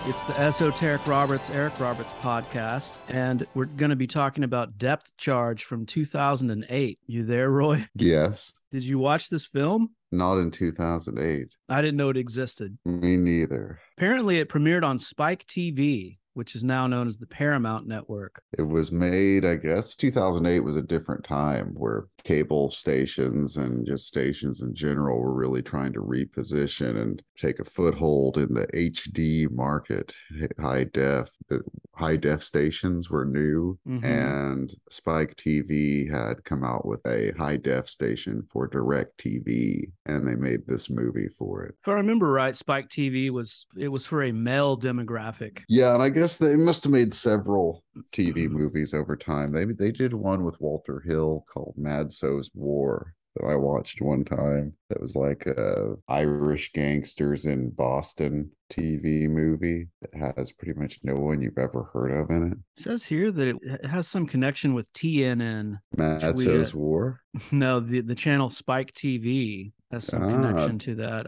It's the Esoteric Eric Roberts podcast, and we're going to be talking about Depth Charge from 2008. You there, Roy? Yes. Did you watch this film? Not in 2008. I didn't know it existed. Me neither. Apparently, it premiered on Spike TV, which is now known as the Paramount Network. It was made, I guess, 2008 was a different time where cable stations and just stations in general were really trying to reposition and take a foothold in the HD market. The high def stations were new, and Spike TV had come out with a high def station for direct TV, and they made this movie for it. If I remember right, Spike TV was for a male demographic. Yeah, and I guess they must have made several TV movies over time. They did one with Walter Hill called Mad So's War that I watched one time. That was like a Irish gangsters in Boston TV movie that has pretty much no one you've ever heard of in it. It says here that it has some connection with TNN. Mad So's War? No, the channel Spike TV has some connection to that,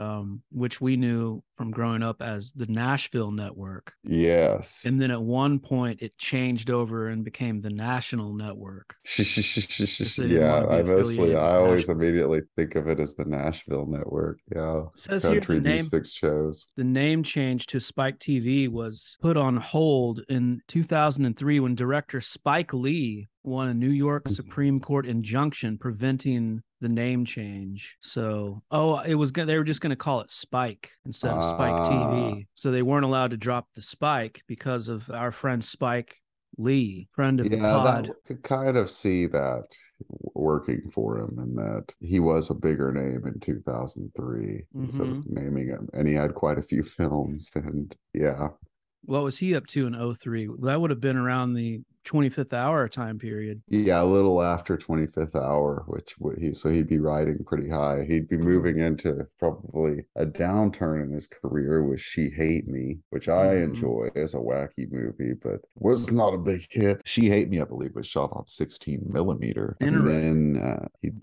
which we knew from growing up as the Nashville Network. Yes. And then at one point it changed over and became the National Network. Yeah, I always immediately think of it as the Nashville Network. Yeah. It says country here music shows. The name change to Spike TV was put on hold in 2003 when director Spike Lee won a New York Supreme Court injunction preventing the name change. So, they were just going to call it Spike instead of Spike TV. So they weren't allowed to drop the Spike because of our friend Spike Lee, friend of the pod. That could kind of see that working for him, and that he was a bigger name in 2003 instead of naming him, and he had quite a few films. And yeah, what was he up to in 2003? That would have been around the 25th Hour time period. Yeah, a little after 25th Hour, so he'd be riding pretty high. He'd be moving into probably a downturn in his career with She Hate Me, which I enjoy as a wacky movie, but was not a big hit. She Hate Me, I believe, was shot on 16 millimeter. And then he'd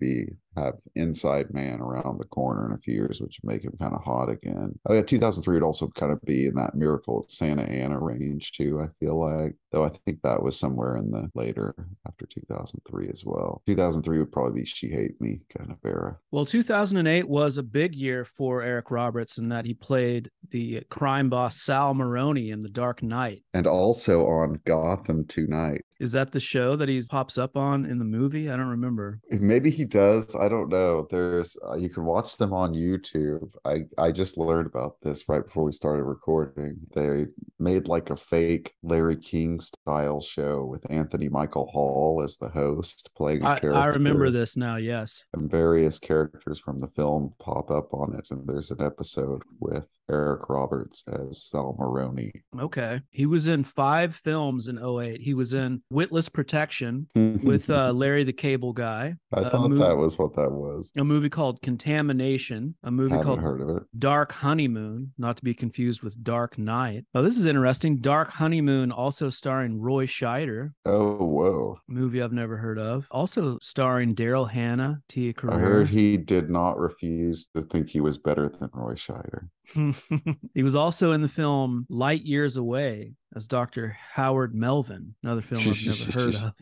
have Inside Man around the corner in a few years, which would make him kind of hot again. 2003 would also kind of be in that Miracle at Santa Ana range too, I feel like. Though I think that was somewhere in the later after 2003 as well. 2003 would probably be She Hate Me kind of era. Well, 2008 was a big year for Eric Roberts in that he played the crime boss Sal Maroni in The Dark Knight. And also on Gotham Tonight. Is that the show that he pops up on in the movie? I don't remember. Maybe he does. I don't know. There's you can watch them on YouTube. I just learned about this right before we started recording. They made like a fake Larry King style show with Anthony Michael Hall as the host, playing a character. I remember this now, yes. And various characters from the film pop up on it. And there's an episode with Eric Roberts as Sal Maroni. Okay. He was in 5 films in 2008. He was in Witless Protection with Larry the Cable Guy. I thought that was what that was. A movie called Contamination. A movie called heard of it. Dark Honeymoon, not to be confused with Dark Knight. Oh, this is interesting. Dark Honeymoon, also starring Roy Scheider. Oh, whoa. A movie I've never heard of. Also starring Daryl Hannah, Tia Carrere. I heard he did not refuse to think he was better than Roy Scheider. He was also in the film Light Years Away as Dr. Howard Melvin, another film I've never heard of.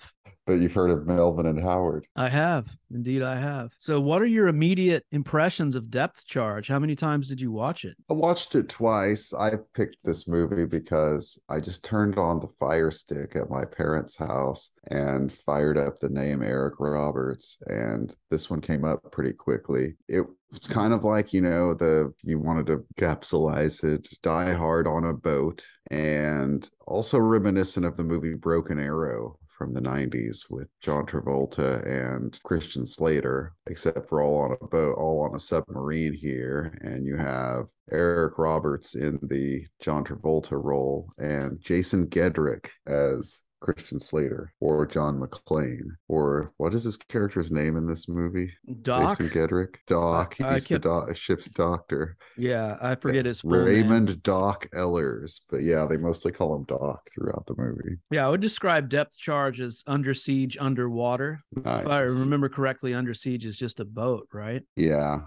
But you've heard of Melvin and Howard. I have. Indeed, I have. So what are your immediate impressions of Depth Charge? How many times did you watch it? I watched it twice. I picked this movie because I just turned on the Fire Stick at my parents' house and fired up the name Eric Roberts. And this one came up pretty quickly. It's kind of like, you wanted to capsulize it, Die Hard on a boat, and also reminiscent of the movie Broken Arrow from the 90s with John Travolta and Christian Slater, except for all on a boat, all on a submarine here. And you have Eric Roberts in the John Travolta role and Jason Gedrick as Christian Slater, or John McClane, or what is his character's name in this movie? Doc? Jason Gedrick. Doc. He's the ship's doctor. Yeah, I forget his full Raymond name. Doc Ellers. But yeah, they mostly call him Doc throughout the movie. Yeah, I would describe Depth Charge as Under Siege Underwater. Nice. If I remember correctly, Under Siege is just a boat, right? Yeah.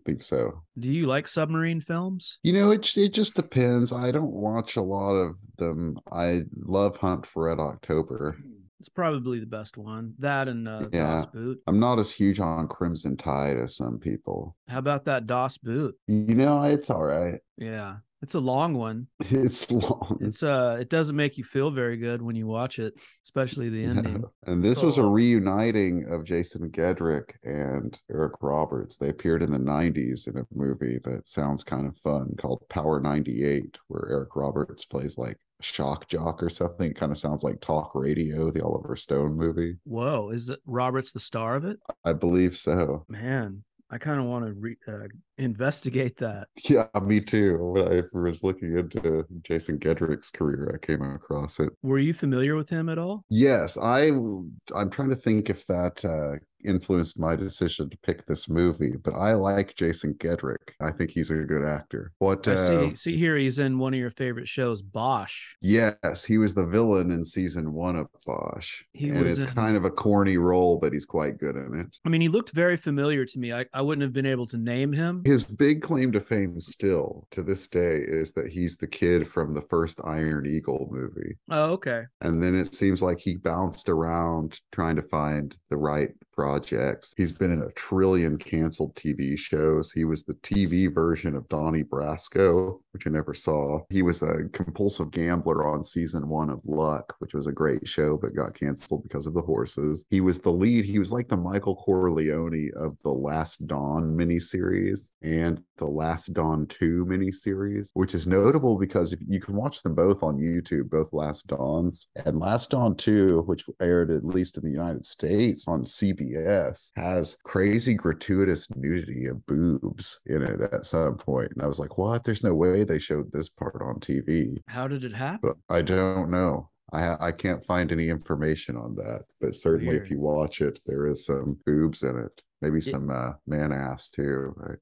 think so. Do you like submarine films? It just depends. I don't watch a lot of them. I love Hunt for Red October. It's probably the best one. That and Yeah, Das Boot. I'm not as huge on Crimson Tide as some people. How about that Das Boot? It's all right. Yeah, it's a long one. It's long. It doesn't make you feel very good when you watch it, especially the ending. No. And this was a reuniting of Jason Gedrick and Eric Roberts. They appeared in the 90s in a movie that sounds kind of fun called Power 98, where Eric Roberts plays like a shock jock or something. It kind of sounds like Talk Radio, the Oliver Stone movie. Whoa, is it Roberts the star of it? I believe so. Man, I kind of want to investigate that. Yeah, me too. When I was looking into Jason Gedrick's career, I came across it. Were you familiar with him at all? Yes, I'm trying to think if that influenced my decision to pick this movie, but I like Jason Gedrick. I think he's a good actor. What I see here he's in one of your favorite shows, Bosch. Yes, he was the villain in season 1 of Bosch. It's kind of a corny role, but he's quite good in it. I mean, he looked very familiar to me. I wouldn't have been able to name him. His big claim to fame still to this day is that he's the kid from the first Iron Eagle movie. Oh, okay. And then it seems like he bounced around trying to find the right projects. He's been in a trillion canceled TV shows. He was the TV version of Donnie Brasco, which I never saw. He was a compulsive gambler on season 1 of Luck, which was a great show, but got canceled because of the horses. He was the lead. He was like the Michael Corleone of the Last Dawn miniseries and the Last Dawn 2 miniseries, which is notable because if you can watch them both on YouTube, both Last Dawns, and Last Dawn 2, which aired at least in the United States on CBS, has crazy gratuitous nudity of boobs in it at some point. And I was like, what? There's no way they showed this part on TV. How did it happen? But I don't know. I can't find any information on that. But certainly if you watch it, there is some boobs in it. Maybe some man ass too. Right?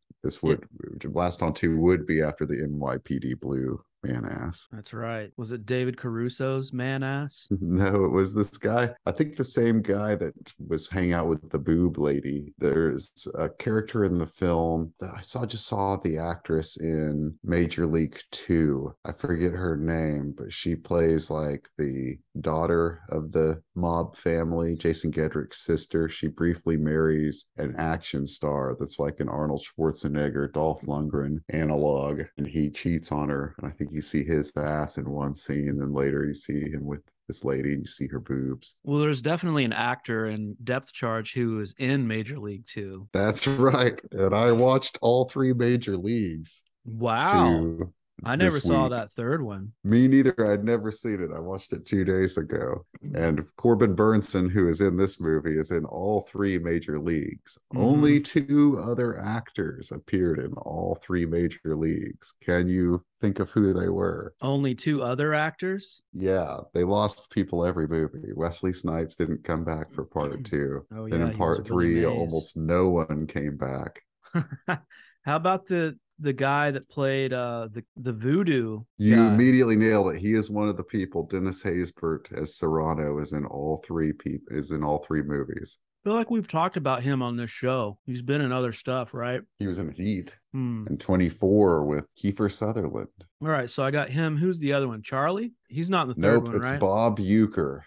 Last on 2 would be after the NYPD Blue man ass. That's right. Was it David Caruso's man ass? No, it was this guy. I think the same guy that was hanging out with the boob lady. There's a character in the film that I just saw the actress in Major League 2. I forget her name, but she plays like the daughter of the mob family, Jason Gedrick's sister. She briefly marries an action star that's like an Arnold Schwarzenegger, Dolph Lundgren analog, and he cheats on her. And I think you see his ass in one scene, then later you see him with this lady and you see her boobs. Well, there's definitely an actor in Depth Charge who is in Major League 2. That's right. And I watched all 3 major leagues. Wow. I never saw that third one. Me neither. I'd never seen it. I watched it 2 days ago. And Corbin Burnson, who is in this movie, is in all 3 major leagues. Only 2 other actors appeared in all 3 major leagues. Can you think of who they were? Only 2 other actors? Yeah, they lost people every movie. Wesley Snipes didn't come back for part 2. Oh, then in part 3, almost no one came back. How about the guy that played the voodoo you guy? Immediately nailed it. He is one of the people. Dennis Haysbert as Serrano is in all 3 movies. I feel like we've talked about him on this show. He's been in other stuff, right? He was in Heat and 24 with Kiefer Sutherland. All right, so I got him. Who's the other one? Charlie? He's not in the third one, right? It's Bob Uecker.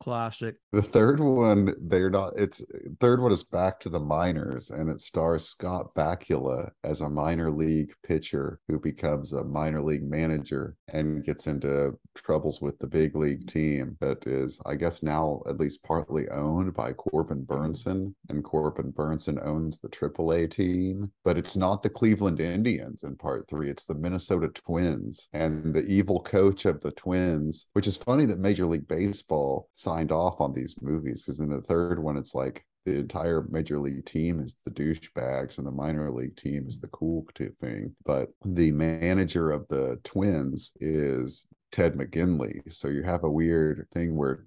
Classic. The third one, third one is Back to the Minors, and it stars Scott Bakula as a minor league pitcher who becomes a minor league manager and gets into troubles with the big league team that is, I guess now at least partly owned by Corbin Burnson, and Corbin Burnson owns the AAA team, but it's not the Cleveland Indians in part 3. It's the Minnesota Twins, and the evil coach of the Twins, which is funny that Major League Baseball signed off on these movies, because in the third one it's like the entire major league team is the douchebags and the minor league team is the cool thing. But the manager of the Twins is Ted McGinley. So you have a weird thing where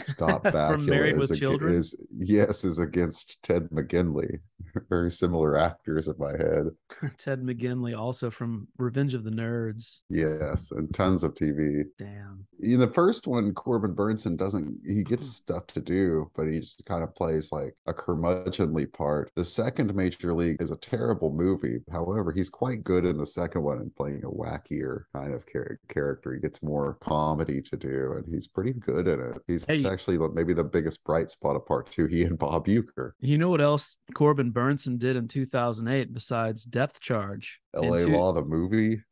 Scott Bakula is against Ted McGinley. very similar actors in my head. Ted McGinley, also from Revenge of the Nerds. Yes, and tons of TV. Damn. In the first one, Corbin Burnson doesn't, he gets stuff to do, but he just kind of plays like a curmudgeonly part. The second Major League is a terrible movie. However, he's quite good in the second one in playing a wackier kind of character. He gets more comedy to do, and he's pretty good in it. He's actually maybe the biggest bright spot of part two, he and Bob Uecker. You know what else Corbin Burnson did in 2008 besides Depth Charge? LA Law, the movie?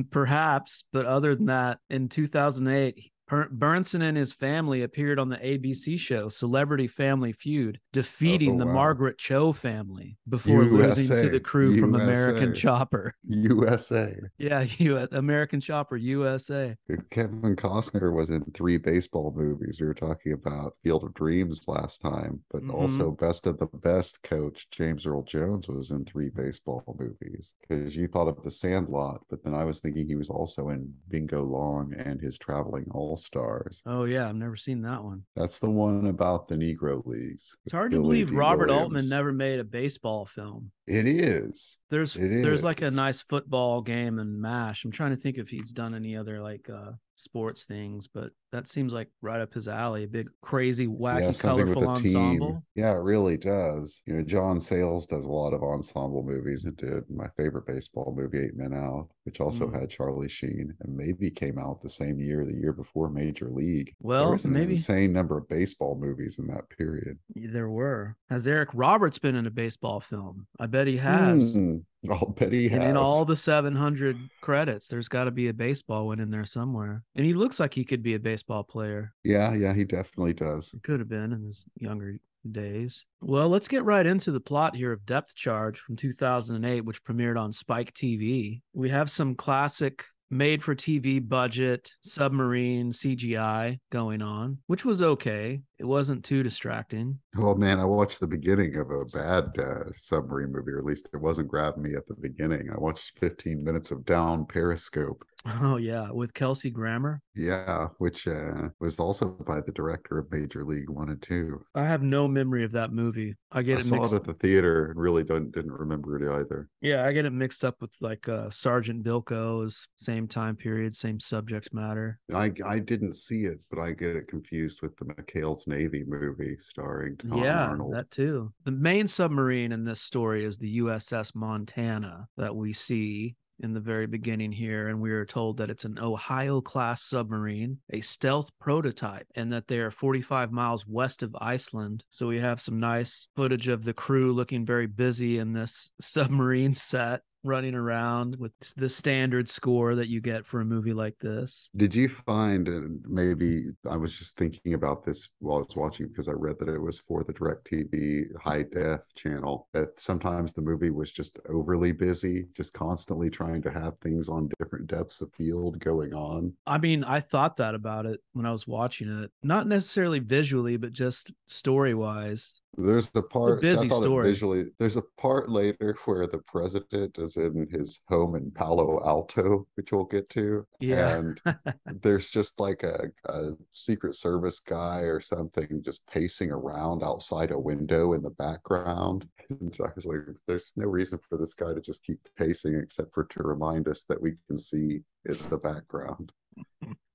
Perhaps, but other than that, in 2008, Burnson and his family appeared on the ABC show Celebrity Family Feud, defeating the Margaret Cho family before losing to the crew from American Chopper. USA. Yeah, American Chopper, USA. Kevin Costner was in 3 baseball movies. We were talking about Field of Dreams last time, but also Best of the Best coach James Earl Jones was in 3 baseball movies. Because you thought of The Sandlot, but then I was thinking he was also in Bingo Long and his Traveling All-Stars. Oh yeah, I've never seen that one. That's the one about the Negro Leagues. It's hard to believe Robert Altman never made a baseball film. It is. There's like a nice football game and MASH. I'm trying to think if he's done any other like sports things, but that seems like right up his alley. A big, crazy, wacky, colorful ensemble. Team. Yeah, it really does. You know, John Sayles does a lot of ensemble movies and did my favorite baseball movie, 8 Men Out, which also had Charlie Sheen and maybe came out the same year, the year before Major League. Well, there was an maybe insane number of baseball movies in that period. There were. Has Eric Roberts been in a baseball film? I bet he has. I'll bet he has. And in all the 700 credits, there's got to be a baseball one in there somewhere. And he looks like he could be a baseball player. Yeah, he definitely does. He could have been in his younger days. Well, let's get right into the plot here of Depth Charge from 2008, which premiered on Spike TV. We have some classic made-for-TV budget submarine CGI going on, which was okay. It wasn't too distracting. Oh man, I watched the beginning of a bad submarine movie, or at least it wasn't grabbing me at the beginning. I watched 15 minutes of Down Periscope. Oh yeah, with Kelsey Grammer. Yeah, which was also by the director of Major League 1 and 2. I have no memory of that movie. I saw it at the theater and really didn't remember it either. Yeah, I get it mixed up with like Sergeant Bilko's, same time period, same subject matter. I didn't see it, but I get it confused with the McHale's Navy movie starring Tom Arnold. Yeah, that too. The main submarine in this story is the USS Montana that we see in the very beginning here, and we are told that it's an Ohio-class submarine, a stealth prototype, and that they are 45 miles west of Iceland. So we have some nice footage of the crew looking very busy in this submarine set, running around with the standard score that you get for a movie like this. Did you find, and maybe I was just thinking about this while I was watching because I read that it was for the DirecTV high def channel, that sometimes the movie was just overly busy, just constantly trying to have things on different depths of field going on? I mean, I thought that about it when I was watching it, not necessarily visually, but just story-wise. There's the part, busy story. Visually, there's a part later where the president is in his home in Palo Alto, which we'll get to. Yeah. And there's just like a Secret Service guy or something just pacing around outside a window in the background. And I was like, there's no reason for this guy to just keep pacing except for to remind us that we can see in the background.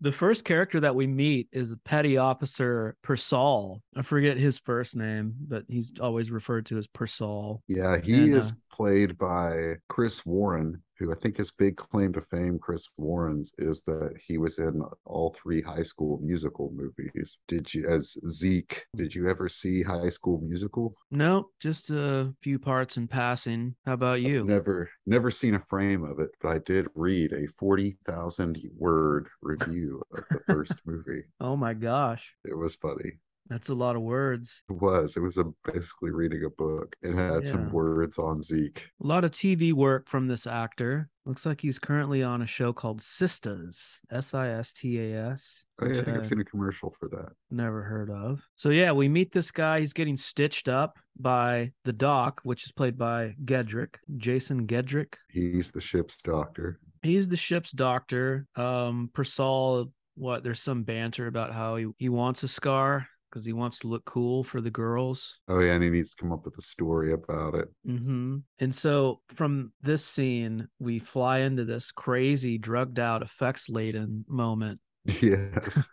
The first character that we meet is Petty Officer Persaul. I forget his first name, but he's always referred to as Persaul. Yeah, he is played by Chris Warren, who I think his big claim to fame, Chris Warren's, is that he was in all 3 High School Musical movies. As Zeke, did you ever see High School Musical? No, just a few parts in passing. How about you? I've never seen a frame of it, but I did read a 40,000 word review of the first movie. Oh my gosh. It was funny. That's a lot of words. It was basically reading a book. It had some words on Zeke. A lot of TV work from this actor. Looks like he's currently on a show called Sistas, Sistas. Oh yeah, I think I've seen a commercial for that. Never heard of. So yeah, we meet this guy. He's getting stitched up by the Doc, which is played by Jason Gedrick. He's the ship's doctor. He's the ship's doctor. Persaul, there's some banter about how he wants a scar. because he wants to look cool for the girls. Oh yeah, and he needs to come up with a story about it. And so from this scene, we fly into this crazy, drugged out, effects laden moment. Yes.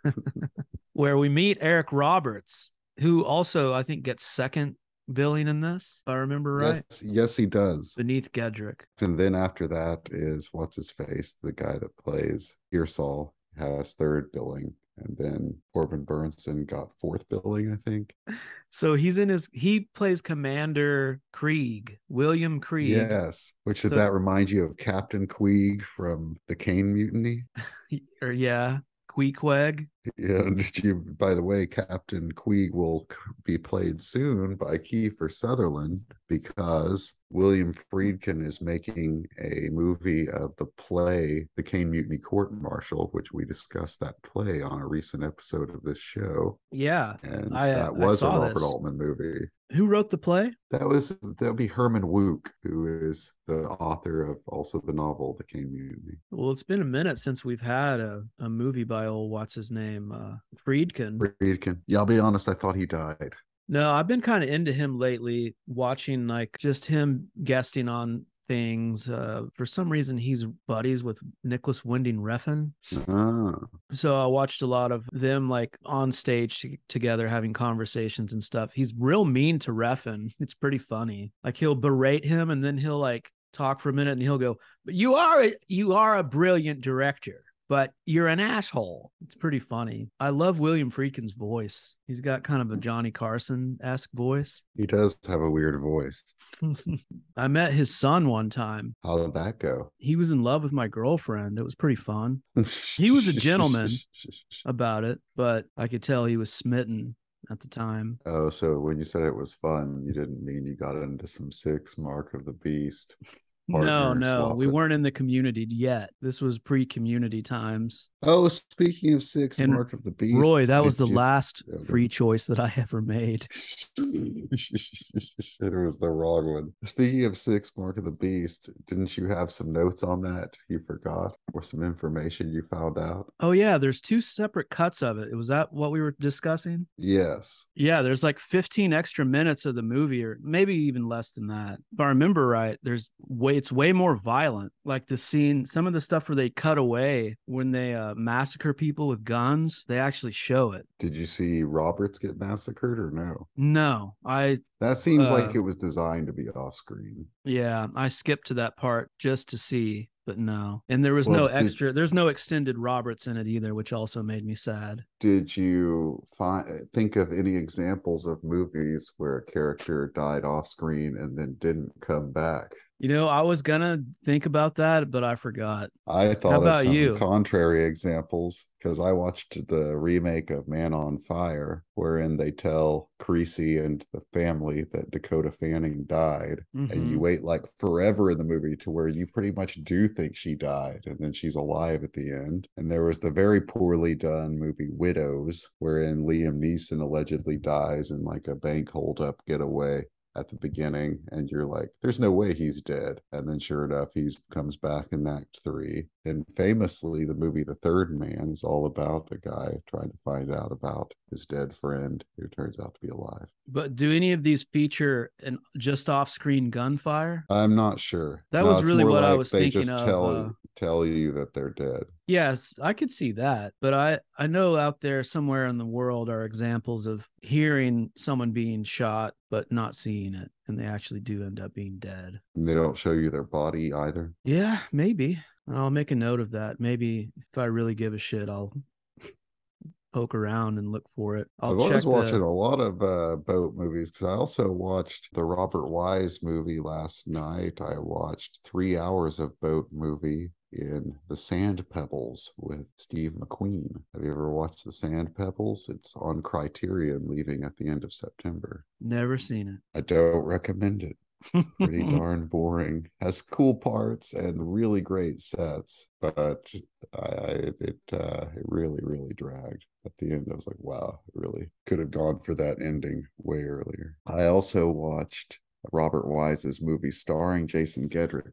Where we meet Eric Roberts, who also, I think, gets second billing in this, if I remember right. Yes, he does. Beneath Gedrick. And then after that is what's his face, the guy that plays Persaul, has third billing. And then Corbin Burnson got fourth billing, I think. So he plays Commander Krieg, William Krieg. Yes, which did that remind you of Captain Queeg from the Caine Mutiny? Or yeah, Queequeg. Yeah, by the way, Captain Queeg will be played soon by Kiefer Sutherland because William Friedkin is making a movie of the play, The Caine Mutiny Court Martial, which we discussed that play on a recent episode of this show. Yeah. And that was a Robert Altman movie. Who wrote the play? That would be Herman Wouk, who is the author of also the novel The Caine Mutiny. Well, it's been a minute since we've had a movie by old what's his name, Friedkin. Yeah, I'll be honest, I thought he died. No, I've been kind of into him lately, watching like just him guesting on things. For some reason, he's buddies with Nicholas Winding Refn. So I watched a lot of them like on stage together having conversations and stuff. He's real mean to Refn. It's pretty funny. Like he'll berate him and then he'll like talk for a minute and he'll go, "But you are a brilliant director, but you're an asshole." It's pretty funny. I love William Friedkin's voice. He's got kind of a Johnny Carson-esque voice. He does have a weird voice. I met his son one time. How did that go? He was in love with my girlfriend. It was pretty fun. He was a gentleman about it, but I could tell he was smitten at the time. Oh, so when you said it was fun, you didn't mean you got into some six Mark of the Beast? No, we weren't in the community yet. This was pre-community times. Oh, speaking of six Mark of the Beast, Roy, that was the last free choice that I ever made. It was the wrong one. Speaking of six Mark of the Beast, didn't you have some notes on that you forgot, or some information you found out? Oh yeah, there's two separate cuts of it. Was that what we were discussing? Yes. Yeah, there's like 15 extra minutes of the movie, or maybe even less than that. If I remember right, it's way more violent. Like the scene, some of the stuff where they cut away when they massacre people with guns, they actually show it. Did you see Roberts get massacred or no? No, that seems like it was designed to be off screen. Yeah, I skipped to that part just to see, but no. And there was there's no extended Roberts in it either, which also made me sad. Did you think of any examples of movies where a character died off screen and then didn't come back? You know, I was gonna think about that, but I forgot. I thought of some contrary examples because I watched the remake of Man on Fire, wherein they tell Creasy and the family that Dakota Fanning died. Mm-hmm. And you wait like forever in the movie to where you pretty much do think she died, and then she's alive at the end. And there was the very poorly done movie Widows, wherein Liam Neeson allegedly dies in like a bank holdup getaway at the beginning, and you're like, there's no way he's dead. And then sure enough, he comes back in Act 3. And famously, the movie The Third Man is all about a guy trying to find out about his dead friend who turns out to be alive. But do any of these feature an just off-screen gunfire? I'm not sure. That was really what I was thinking of. They just tell you that they're dead. Yes, I could see that. But I know out there somewhere in the world are examples of hearing someone being shot, but not seeing it. And they actually do end up being dead. And they don't show you their body either? Yeah, maybe. I'll make a note of that. Maybe if I really give a shit, I'll poke around and look for it. I was watching a lot of boat movies because I also watched the Robert Wise movie last night. I watched 3 hours of boat movie in the Sand Pebbles with Steve McQueen. Have you ever watched the Sand Pebbles? It's on Criterion, leaving at the end of September. Never seen it. I don't recommend it. Pretty darn boring. Has cool parts and really great sets, but it really dragged. At the end, I was like, wow, it really could have gone for that ending way earlier. I also watched Robert Wise's movie starring Jason Gedrick.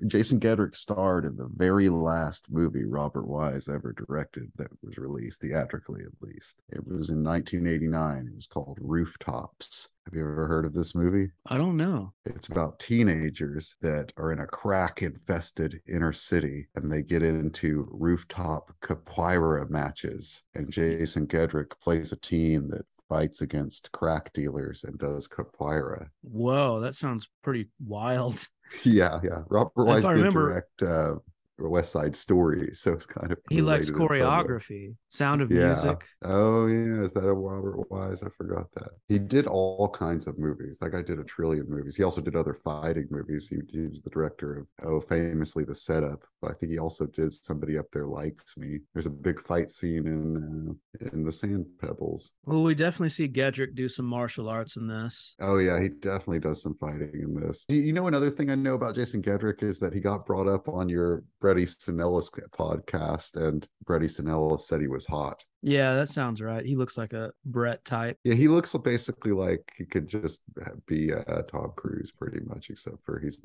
Jason Gedrick starred in the very last movie Robert Wise ever directed that was released theatrically, at least. It was in 1989. It was called Rooftops. Have you ever heard of this movie? I don't know. It's about teenagers that are in a crack infested inner city and they get into rooftop capoeira matches. And Jason Gedrick plays a teen that fights against crack dealers and does capoeira. Whoa, that sounds pretty wild. Yeah. Robert Wise did remember, direct West Side Story, so it's kind of he likes related in some way. choreography, Sound of Yeah. Music. Oh, yeah. Is that a Robert Wise? I forgot that. He did all kinds of movies. That guy did a trillion movies. He also did other fighting movies. He was the director of, famously The Setup. But I think he also did Somebody Up There Likes Me. There's a big fight scene in the Sand Pebbles. Well, we definitely see Gedrick do some martial arts in this. Oh, yeah. He definitely does some fighting in this. You know, another thing I know about Jason Gedrick is that he got brought up on your Bret Easton Ellis podcast, and Bret Easton Ellis said he was hot. Yeah, that sounds right. He looks like a Brett type. Yeah, he looks basically like he could just be Tom Cruise pretty much, except for he's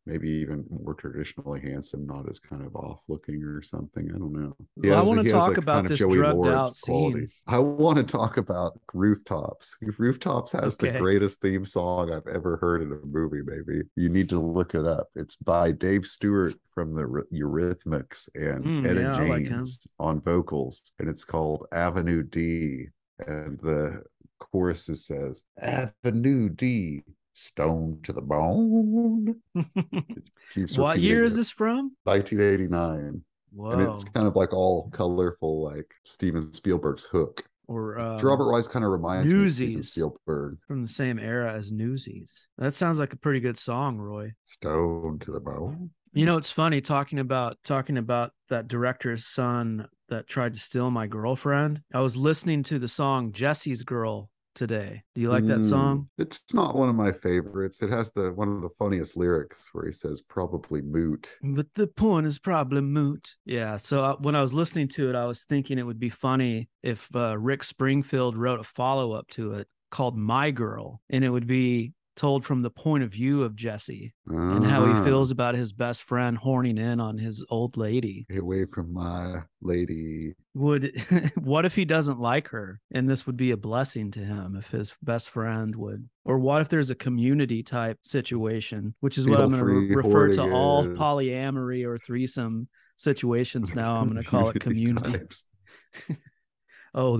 maybe even more traditionally handsome, not as kind of off looking or something. I don't know. Well, I want to talk about this drugged out scene. I want to talk about Rooftops. Rooftops has the greatest theme song I've ever heard in a movie, maybe. You need to look it up. It's by Dave Stewart from the Eurythmics and Etta James on vocals, and it's called Avenue D, and the chorus says Avenue D, stone to the bone. What year is this from? 1989. Whoa. And it's kind of like all colorful, like Steven Spielberg's Hook. Or Robert Wise kind of reminds me of Steven Spielberg. From the same era as Newsies. That sounds like a pretty good song, Roy. Stone to the bone. You know, it's funny talking about that director's son that tried to steal my girlfriend. I was listening to the song Jesse's Girl today. Do you like that song? It's not one of my favorites. It has one of the funniest lyrics where he says probably moot. But the point is probably moot. Yeah. So when I was listening to it, I was thinking it would be funny if Rick Springfield wrote a follow-up to it called My Girl, and it would be told from the point of view of Jesse and how he feels about his best friend horning in on his old lady. Get away from my lady. What if he doesn't like her? And this would be a blessing to him if his best friend would. Or what if there's a community type situation, which is what I'm going to refer to all polyamory or threesome situations now. I'm going to call it community. Oh,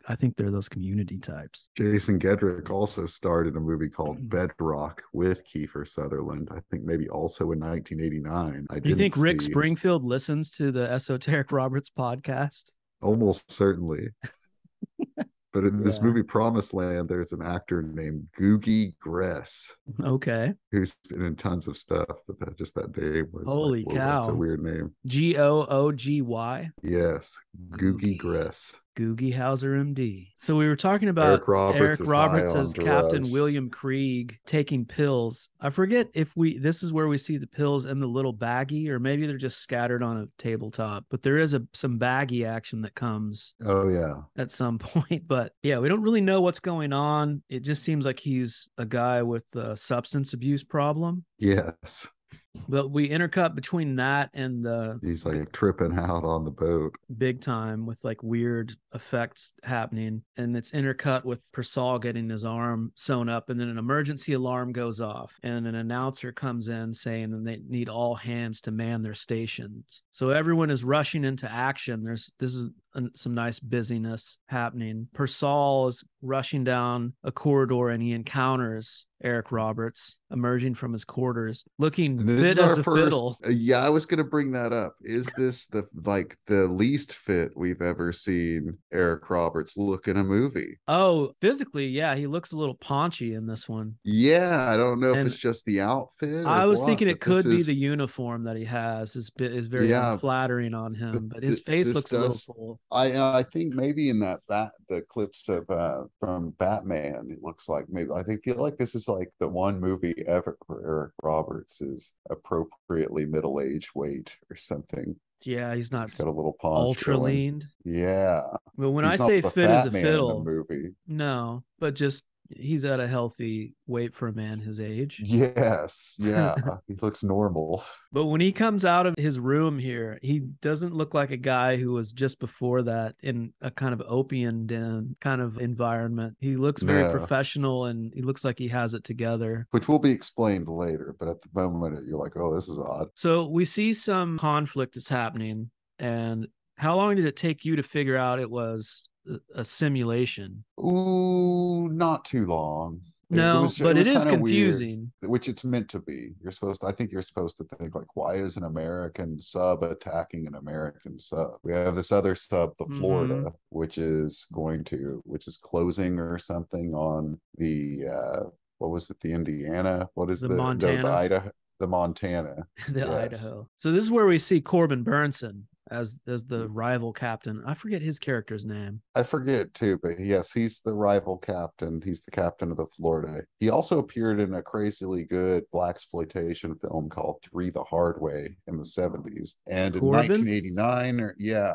I think they're those community types. Jason Gedrick also starred in a movie called Bedrock with Kiefer Sutherland. I think maybe also in 1989. Do you think Rick Springfield listens to the EsotEric Roberts podcast? Almost certainly. But in this movie, Promised Land, there's an actor named Googie Gress. Okay. Who's been in tons of stuff, but just that name was holy cow. That's a weird name. Googy? Yes. Googie Gress. Googie Hauser, MD. So we were talking about Eric Roberts as Captain William Krieg taking pills. I forget if this is where we see the pills in the little baggie, or maybe they're just scattered on a tabletop, but there is some baggie action that comes. Oh yeah. At some point, but yeah, we don't really know what's going on. It just seems like he's a guy with a substance abuse problem. Yes. But we intercut between that and he's like tripping out on the boat big time with like weird effects happening, and it's intercut with Persaul getting his arm sewn up, and then an emergency alarm goes off and an announcer comes in saying they need all hands to man their stations. So everyone is rushing into action. This is some nice busyness happening. Persaul is rushing down a corridor and he encounters Eric Roberts emerging from his quarters, looking fit as a fiddle. Yeah, I was going to bring that up. Is this the least fit we've ever seen Eric Roberts look in a movie? Oh, physically, yeah, he looks a little paunchy in this one. Yeah, I don't know if it's just the outfit. I was thinking it could be the uniform that he has is very flattering on him, but his face looks a little full. I think maybe in the clips of from Batman, it looks like feel like this is like the one movie ever where Eric Roberts is appropriately middle-aged weight or something. Yeah, he's got a little ultra leaned. Yeah. Well, when I say fit as a fiddle, movie. No, but just He's at a healthy weight for a man his age. Yes, yeah, he looks normal. But when he comes out of his room here, he doesn't look like a guy who was just before that in a kind of opium den kind of environment. He looks very No, professional and he looks like he has it together. which will be explained later, but at the moment you're like, oh, this is odd. So we see some conflict is happening. And how long did it take you to figure out it was a simulation? Ooh, not too long. It No, was it but it was is kind of weird, confusing. which it's meant to be. I think you're supposed to think like, why is an American sub attacking an American sub? We have this other sub, the Mm-hmm. Florida, which is closing or something on the what was it, the Indiana? What is The the Montana. Idaho, the Montana? The Yes. Idaho. So this is where we see Corbin Burnson as the rival captain. I forget his character's name. I forget too, but yes, he's the rival captain. He's the captain of the Florida. He also appeared in a crazily good blaxploitation film called Three the Hard Way in the 70s. And in Corbin? 1989, or yeah,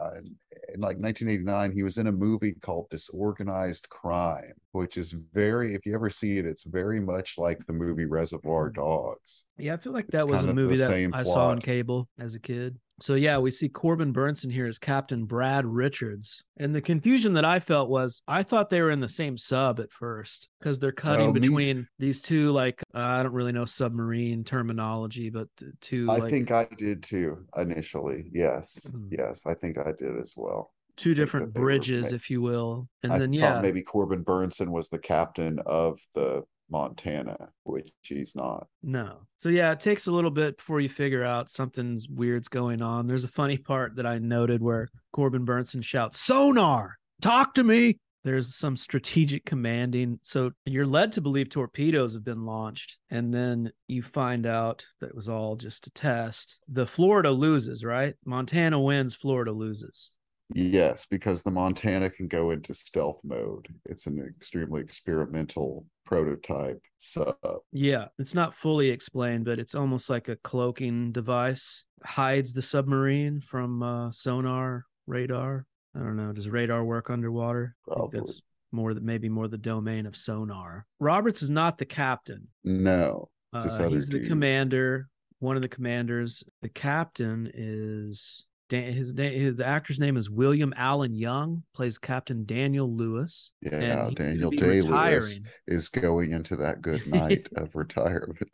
in like 1989, he was in a movie called Disorganized Crime, which is very, if you ever see it, it's very much like the movie Reservoir Dogs. Yeah, I feel like It's that was a kind of the movie that same I saw on plot. cable as a kid. So yeah, we see Corbin Burnson here as Captain Brad Richards. And the confusion that I felt was I thought they were in the same sub at first because they're cutting Oh, Meade. between these two like I don't really know submarine terminology, but the two I like think I did too initially. Yes. mm, Yes, I think I did as well. two Think different that they were. bridges, if you will. And I then thought yeah, maybe Corbin Burnson was the captain of the Montana, which he's not. no. So yeah, it takes a little bit before you figure out something's weird's going on. There's a funny part that I noted where Corbin Burnson shouts, "Sonar, talk to me." There's some strategic commanding. So you're led to believe torpedoes have been launched. And then you find out that it was all just a test. The Florida loses, right? Montana wins, Florida loses. Yes, because the Montana can go into stealth mode. It's an extremely experimental prototype sub. Yeah, it's not fully explained, but it's almost like a cloaking device. Hides the submarine from sonar, radar. I don't know. Does radar work underwater? I think Probably. that's maybe more the domain of sonar. Roberts is not the captain. No, it's this other He's the dude. commander, one of the commanders. The captain is the actor's name is William Allen Young, plays Captain Daniel Lewis, and Yeah, he's going to Daniel be Day-Lewis retiring. is going into that good night of retirement.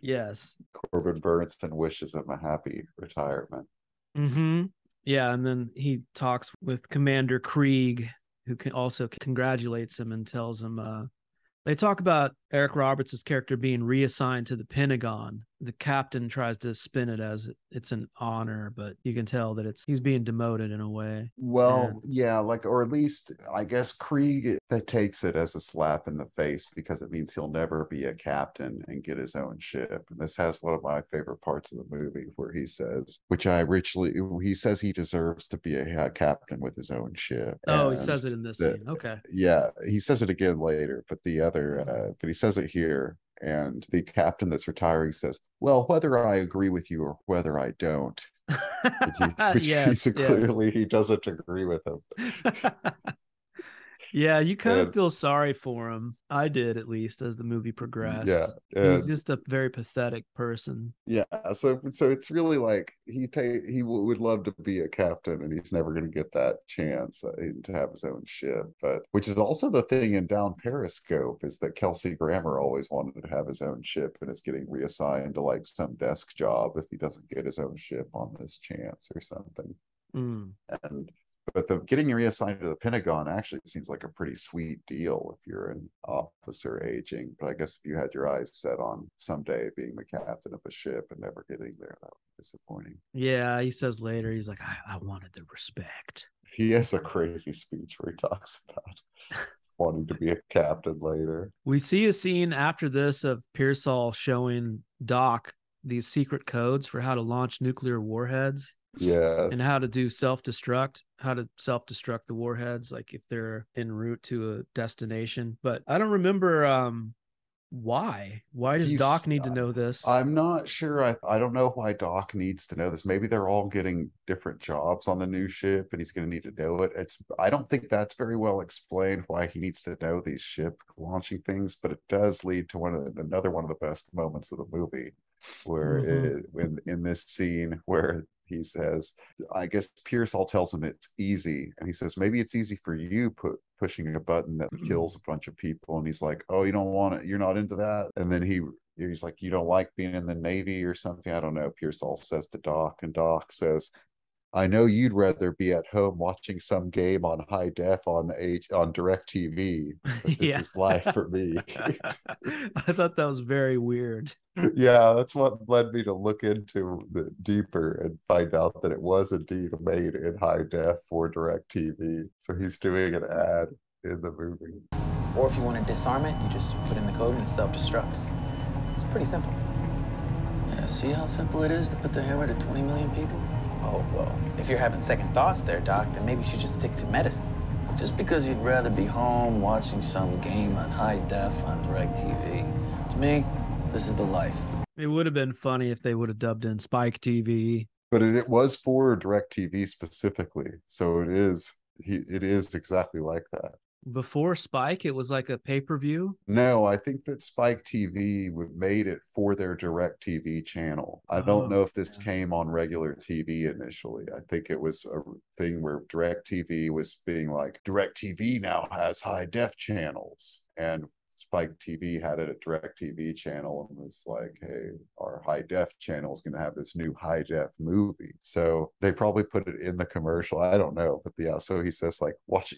Yes. Corbin Burnson wishes him a happy retirement. Mm-hmm. Yeah, and then he talks with Commander Krieg, who also congratulates him and tells him they talk about Eric Roberts' character being reassigned to the Pentagon. The captain tries to spin it as it's an honor, but you can tell that he's being demoted in a way. Well, And yeah, like, or at least I guess Krieg that takes it as a slap in the face because it means he'll never be a captain and get his own ship. And this has one of my favorite parts of the movie where he says, he says he deserves to be a captain with his own ship. oh, he And says it in this that, scene. Okay. yeah, he says it again later, but he says it here. And the captain that's retiring says, well, whether I agree with you or whether I don't, which he's Yes, yes. clearly he doesn't agree with him. Yeah, you kind of And feel sorry for him. I did, at least, as the movie yeah, progressed. He's and just a very pathetic person. yeah, so it's really like would love to be a captain, and he's never going to get that chance to have his own ship. But which is also the thing in Down Periscope is that Kelsey Grammer always wanted to have his own ship, and is getting reassigned to like some desk job if he doesn't get his own ship on this chance or something. Mm. And but the getting reassigned to the Pentagon actually seems like a pretty sweet deal if you're an officer aging. But I guess if you had your eyes set on someday being the captain of a ship and never getting there, that would be disappointing. Yeah, he says later, he's like, I wanted the respect. He has a crazy speech where he talks about wanting to be a captain later. We see a scene after this of Pearsall showing Doc these secret codes for how to launch nuclear warheads and Yes. how to do self-destruct, how to self-destruct the warheads, like if they're en route to a destination. But I don't remember Why? Why does Doc need to know this? I'm not sure. I don't know why Doc needs to know this. Maybe they're all getting different jobs on the new ship and he's going to need to know it. I don't think that's very well explained why he needs to know these ship launching things, but it does lead to another one of the best moments of the movie, where in this scene where he says, I guess Persaul tells him it's easy, and he says, maybe it's easy for you pushing a button that kills a bunch of people, and he's like, oh, you don't want it, you're not into that. And then he's like, you don't like being in the Navy or something, I don't know. Persaul says to Doc, and Doc says, I know you'd rather be at home watching some game on high def on DirecTV, but this is life for me. I thought that was very weird. Yeah, that's what led me to look into it deeper and find out that it was indeed made in high def for DirecTV. So he's doing an ad in the movie. Or if you want to disarm it, you just put in the code and it self-destructs. It's pretty simple. Yeah, see how simple it is to put the hammer to 20 million people? Oh, well, if you're having second thoughts there, Doc, then maybe you should just stick to medicine. Just because you'd rather be home watching some game on high def on DirecTV. To me, this is the life. It would have been funny if they would have dubbed in Spike TV. But it was for DirecTV specifically. So it is exactly like that. Before Spike, it was like a pay-per-view? No, I think that Spike TV made it for their DirecTV channel. I don't know if this came on regular TV initially. I think it was a thing where DirecTV was being like, DirecTV now has high def channels. And Spike TV had it at DirecTV channel and was like, hey, our high def channel is going to have this new high def movie. So they probably put it in the commercial. I don't know. But yeah, so he says like,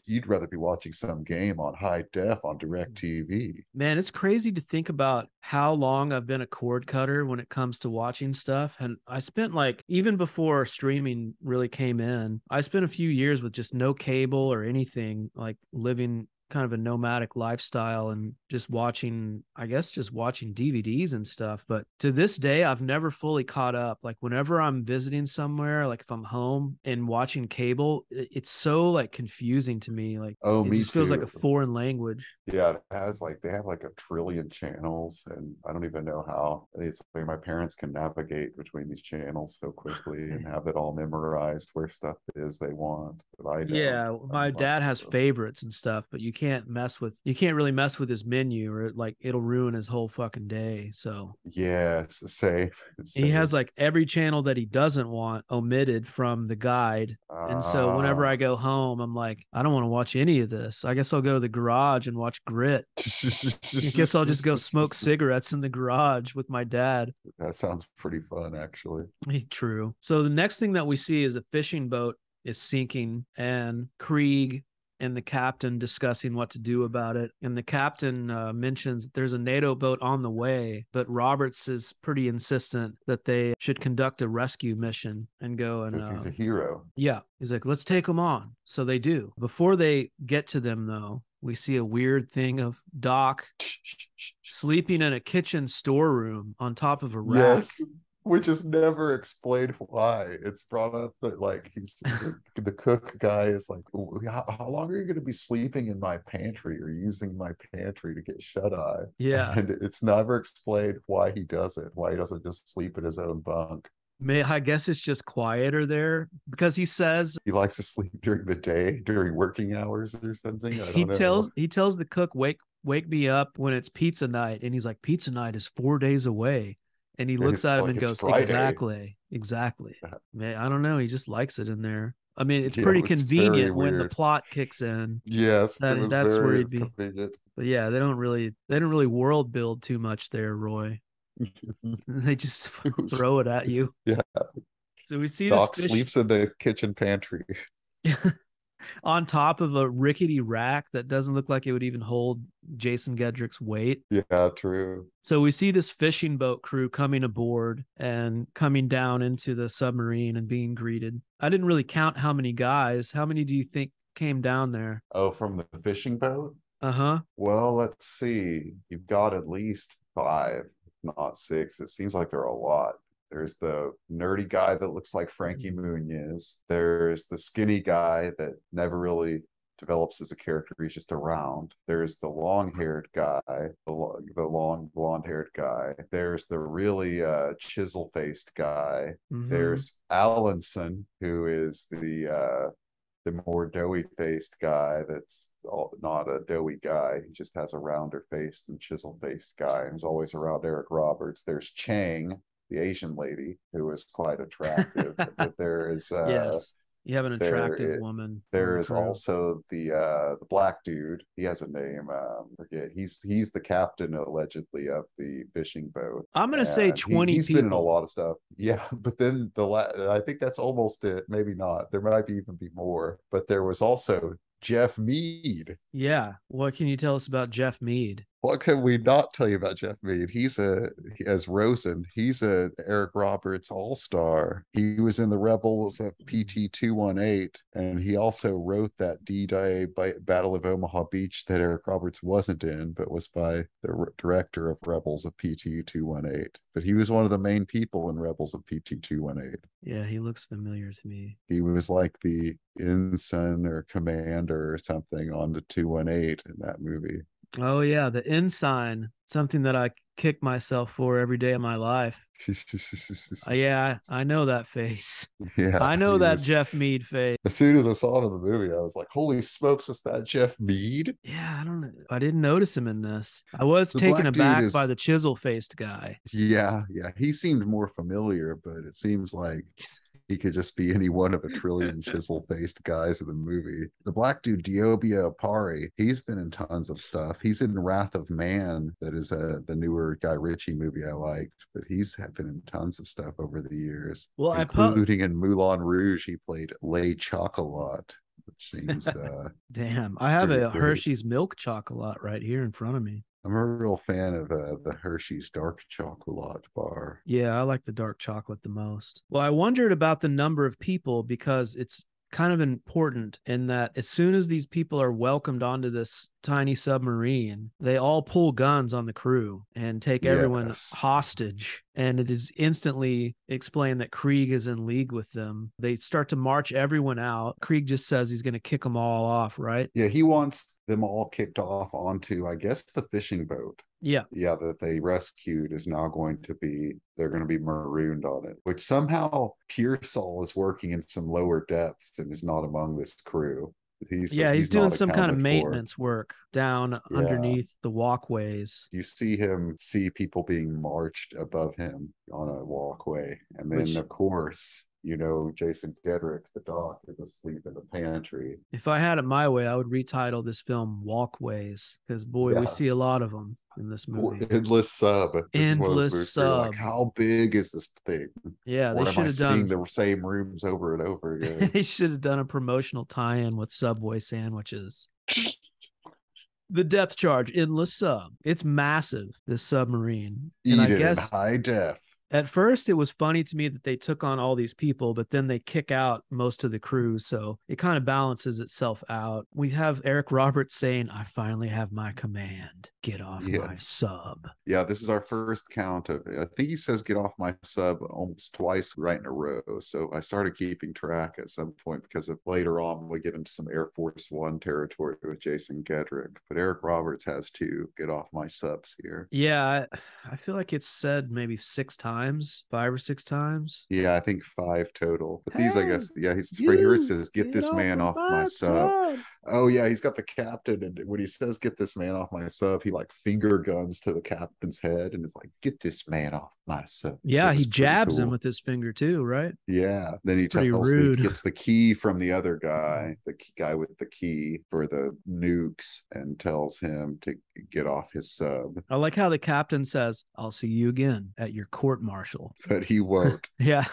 you'd rather be watching some game on high def on DirecTV. Man, it's crazy to think about how long I've been a cord cutter when it comes to watching stuff. And I spent even before streaming really came in, I spent a few years with just no cable or anything, like living kind of a nomadic lifestyle and just watching DVDs and stuff. But to this day, I've never fully caught up. Like whenever I'm visiting somewhere, like if I'm home and watching cable, it's so like confusing to me. Like, it me just feels too. like a foreign language. Yeah, it has they have like a trillion channels, and I don't even know how. It's like my parents can navigate between these channels so quickly and have it all memorized where stuff is they want. But I don't. Yeah, my dad has favorites and stuff, but you can't really mess with his menu, or it'll ruin his whole fucking day. So yeah, it's the same. He has like every channel that he doesn't want omitted from the guide. And so whenever I go home, I'm like, I don't want to watch any of this. I guess I'll go to the garage and watch Grit. I guess I'll just go smoke cigarettes in the garage with my dad. That sounds pretty fun, actually. True. So the next thing that we see is a fishing boat is sinking, and Krieg and the captain discussing what to do about it. And the captain mentions there's a NATO boat on the way, but Roberts is pretty insistent that they should conduct a rescue mission and go and... Because he's a hero. Yeah. He's like, let's take them on. So they do. Before they get to them, though, we see a weird thing of Doc sleeping in a kitchen storeroom on top of a rack. Yes. Which is never explained why. It's brought up that he's the cook guy is like, how long are you going to be sleeping in my pantry or using my pantry to get shut eye? Yeah. And it's never explained why he does it, why he doesn't just sleep in his own bunk. I guess it's just quieter there, because he says he likes to sleep during the day, during working hours or something. He tells the cook, wake me up when it's pizza night. And he's like, pizza night is 4 days away. And he looks at him and goes, Friday. Exactly. Man, I don't know. He just likes it in there. I mean, it's pretty convenient when the plot kicks in. Yes, that's where he'd be. Convenient. But yeah, they don't really world build too much there, Roy. They just throw it at you. Yeah. So we see Doc this sleeps in the kitchen pantry. On top of a rickety rack that doesn't look like it would even hold Jason Gedrick's weight. Yeah, true. So we see this fishing boat crew coming aboard and coming down into the submarine and being greeted. I didn't really count how many guys. How many do you think came down there? Oh, from the fishing boat? Uh-huh. Well, let's see. You've got at least 5, not 6. It seems like there are a lot. There's the nerdy guy that looks like Frankie Muniz. There's the skinny guy that never really develops as a character. He's just around. There's the long-haired guy, the long blonde-haired guy. There's the really chisel-faced guy. There's Allenson, who is the more doughy-faced guy that's not a doughy guy. He just has a rounder face than chisel-faced guy and is always around Eric Roberts. There's Chang, the Asian lady, who is quite attractive. But there is yes, you have an attractive woman. There is also the black dude. He has a name. Forget. He's the captain allegedly of the fishing boat. I'm gonna say 20 he's people. Been in a lot of stuff. Yeah, but then I think that's almost it. Maybe not. There might even be more. But there was also Jeff Meade. Yeah. What can you tell us about Jeff Meade? What can we not tell you about Jeff Meade? As Rosen, he's a Eric Roberts all-star. He was in the Rebels of PT-218, and he also wrote that D-Day Battle of Omaha Beach that Eric Roberts wasn't in, but was by the director of Rebels of PT-218. But he was one of the main people in Rebels of PT-218. Yeah, he looks familiar to me. He was like the ensign or commander or something on the 218 in that movie. Oh yeah, the ensign, something that I kick myself for every day of my life. Yeah, I know that face. Yeah, I know that Jeff Meade face. As soon as I saw him in the movie, I was like, holy smokes, is that Jeff Meade? Yeah, I don't know. I didn't notice him in this. I was taken aback by the chisel-faced guy. Yeah. He seemed more familiar, but it seems like he could just be any one of a trillion chisel-faced guys in the movie. The black dude, Diobia Apari, he's been in tons of stuff. He's in Wrath of Man, that is the newer Guy Ritchie movie I liked, but he's been in tons of stuff over the years. Well, including in Moulin Rouge, he played Le Chocolat, which seems damn. I have a Hershey's milk chocolate right here in front of me. I'm a real fan of the Hershey's dark chocolate bar. Yeah, I like the dark chocolate the most. Well, I wondered about the number of people because it's kind of important in that as soon as these people are welcomed onto this tiny submarine, they all pull guns on the crew and take everyone hostage. And it is instantly explained that Krieg is in league with them. They start to march everyone out. Krieg just says he's going to kick them all off, right? Yeah, he wants them all kicked off onto, I guess, the fishing boat. Yeah, that they rescued is now they're going to be marooned on it, which somehow Persaul is working in some lower depths and is not among this crew. He's doing some kind of maintenance work down underneath the walkways. You see him see people being marched above him on a walkway. And then, of course, Jason Gedrick, the doc, is asleep in the pantry. If I had it my way, I would retitle this film Walkways, because, we see a lot of them in this movie. Endless Sub. Endless Sub. Like, how big is this thing? Yeah, they should have done the same rooms over and over again. They should have done a promotional tie-in with Subway sandwiches. The depth charge, Endless Sub. It's massive, this submarine. And I guess in high def. At first, it was funny to me that they took on all these people, but then they kick out most of the crew. So it kind of balances itself out. We have Eric Roberts saying, I finally have my command. Get off my sub. Yeah, this is our first count of it. I think he says get off my sub almost twice right in a row. So I started keeping track at some point because of later on we get into some Air Force One territory with Jason Gedrick. But Eric Roberts has two get off my subs here. Yeah, I feel like it's said maybe 5 or 6 times. Yeah, I think 5 total. But these, I guess, he's right here. It says, get this man off my sub. Oh, yeah, he's got the captain. And when he says, get this man off my sub, he like finger guns to the captain's head and is like, get this man off my sub. Yeah, he jabs him with his finger too, right? Yeah. Then he gets the key from the other guy, the guy with the key for the nukes, and tells him to get off his sub. I like how the captain says, I'll see you again at your court-martial. But he won't. Yeah,